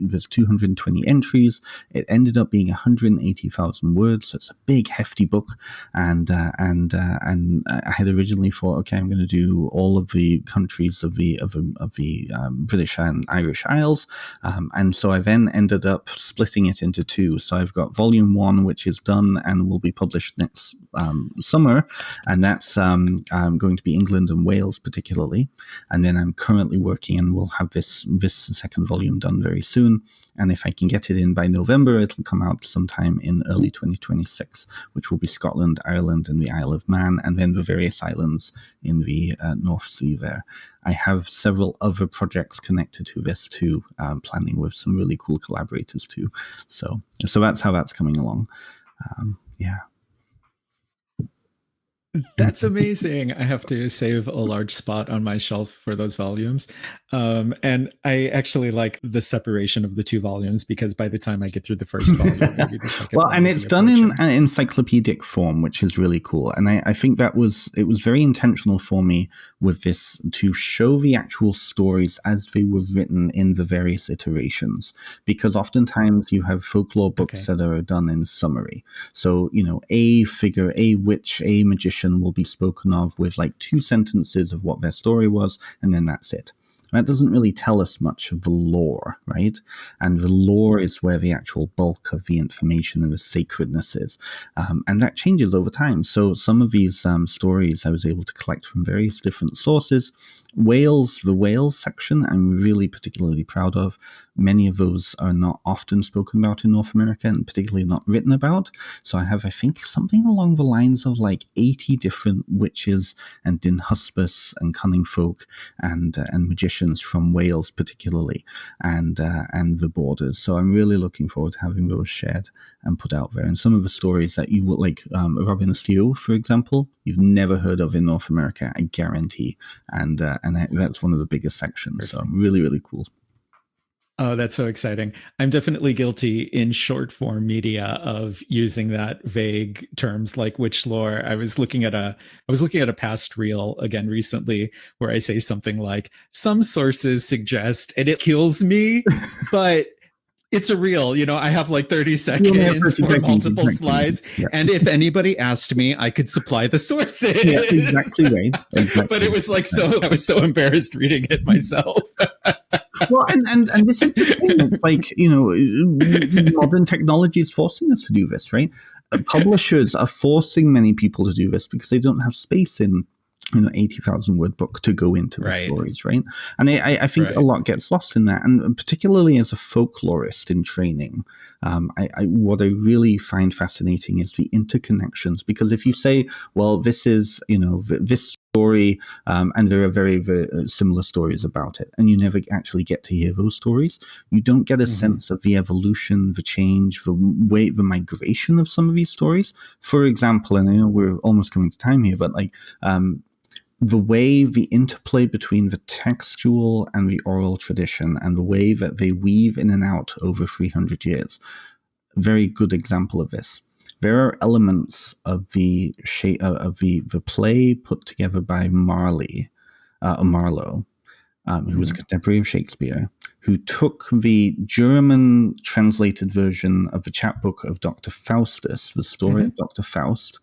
There's 220 entries. It ended up being 180,000 words, so it's a big, hefty book. And I had originally thought, okay, I'm going to do all of the countries of the British and Irish Isles, and so I then ended up splitting it into two. So I've got Volume 1, which is done and will be published next summer, and that's going to be England and Wales particularly. And then I'm currently working, and we'll have this second volume done very soon. And if I can get it in by November, it'll come out sometime in early 2026, which will be Scotland, Ireland, and the Isle of Man, and then the various islands in the North Sea there. I have several other projects connected to this too, planning with some really cool collaborators too. So that's how that's coming along. Yeah. That's amazing. I have to save a large spot on my shelf for those volumes. And I actually like the separation of the two volumes, because by the time I get through the first volume, maybe the second well, and it's done in an encyclopedic form, which is really cool. And I think it was very intentional for me with this to show the actual stories as they were written in the various iterations, because oftentimes you have folklore books that are done in summary. So, a figure, a witch, a magician will be spoken of with like 2 sentences of what their story was, and then that's it. That doesn't really tell us much of the lore, right? And the lore is where the actual bulk of the information and the sacredness is. And that changes over time. So some of these stories I was able to collect from various different sources. The Wales section, I'm really particularly proud of. Many of those are not often spoken about in North America, and particularly not written about. So I have, I think, something along the lines of like 80 different witches and dinhuspis and cunning folk and magicians from Wales particularly, and the borders. So I'm really looking forward to having those shared and put out there. And some of the stories that you would like, Robin Theo, for example, you've never heard of in North America, I guarantee. And that's one of the biggest sections. Perfect. So really, really cool. Oh, that's so exciting. I'm definitely guilty in short form media of using that vague terms like witch lore. I was looking at a past reel again recently where I say something like, some sources suggest, and it kills me, but it's a reel, I have like 30 seconds for multiple slides. Yeah. And if anybody asked me, I could supply the sources. Yeah, exactly right. Exactly. But it was like I was so embarrassed reading it myself. Well, and this is the thing. It's like, modern technology is forcing us to do this, right? Publishers are forcing many people to do this because they don't have space in 80,000 word book to go into the stories, right? And I think a lot gets lost in that. And particularly as a folklorist in training, what I really find fascinating is the interconnections. Because if you say, well, this is, this story, and there are very, very similar stories about it, and you never actually get to hear those stories, you don't get a sense of the evolution, the change, the migration of some of these stories. For example, and I know we're almost coming to time here, but like, the way the interplay between the textual and the oral tradition and the way that they weave in and out over 300 years. A very good example of this. There are elements of the play put together by Marlowe, who was a contemporary of Shakespeare, who took the German translated version of the chapbook of Dr. Faustus, the story of Dr. Faust.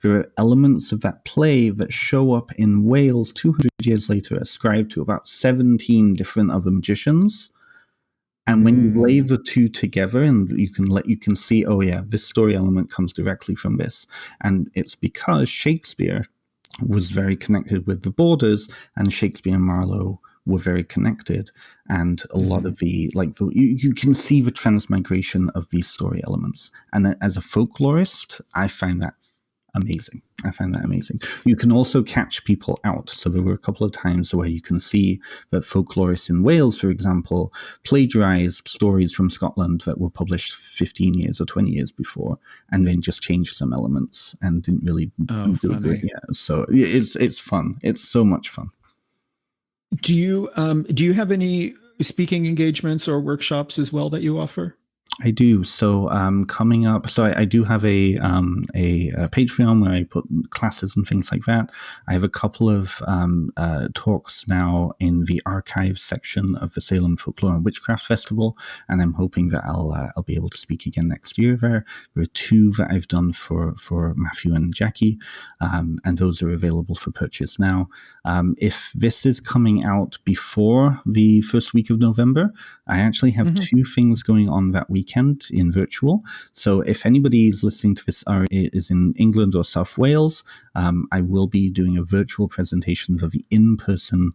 There are elements of that play that show up in Wales 200 years later, ascribed to about 17 different other magicians, And when you lay the two together, and you can see, oh yeah, this story element comes directly from this, and it's because Shakespeare was very connected with the Borders, and Shakespeare and Marlowe were very connected, and a lot of you can see the transmigration of these story elements. And then, as a folklorist, I find that amazing. You can also catch people out. So there were a couple of times where you can see that folklorists in Wales, for example, plagiarized stories from Scotland that were published 15 years or 20 years before, and then just changed some elements and didn't really do it great. Yeah, so it's fun. It's so much fun. Do you have any speaking engagements or workshops as well that you offer? I do. So coming up, so I do have a Patreon where I put classes and things like that. I have a couple of talks now in the archives section of the Salem Folklore and Witchcraft Festival, and I'm hoping that I'll be able to speak again next year there. There are 2 that I've done for Matthew and Jackie, and those are available for purchase now. If this is coming out before the first week of November, I actually have 2 things going on that weekend in virtual. So if anybody is listening to this or is in England or South Wales, I will be doing a virtual presentation for the in-person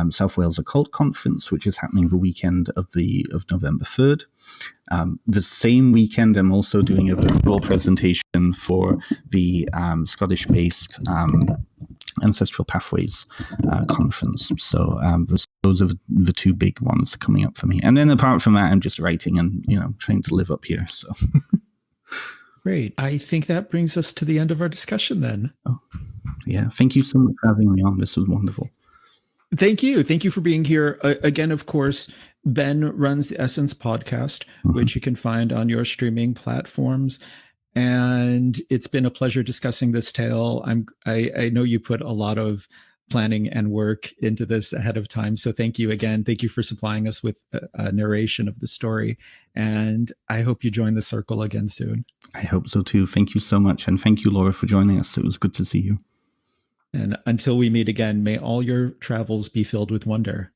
South Wales Occult Conference, which is happening the weekend of November 3rd. The same weekend, I'm also doing a virtual presentation for the Scottish-based Ancestral Pathways Conference. So those are the 2 big ones coming up for me. And then apart from that, I'm just writing and, trying to live up here. So great. I think that brings us to the end of our discussion then. Oh, yeah. Thank you so much for having me on. This was wonderful. Thank you. Thank you for being here. Again, of course, Ben runs the Essence podcast, which you can find on your streaming platforms. And it's been a pleasure discussing this tale. I know you put a lot of planning and work into this ahead of time. So thank you again. Thank you for supplying us with a narration of the story. And I hope you join the circle again soon. I hope so too. Thank you so much. And thank you, Laura, for joining us. It was good to see you. And until we meet again, may all your travels be filled with wonder.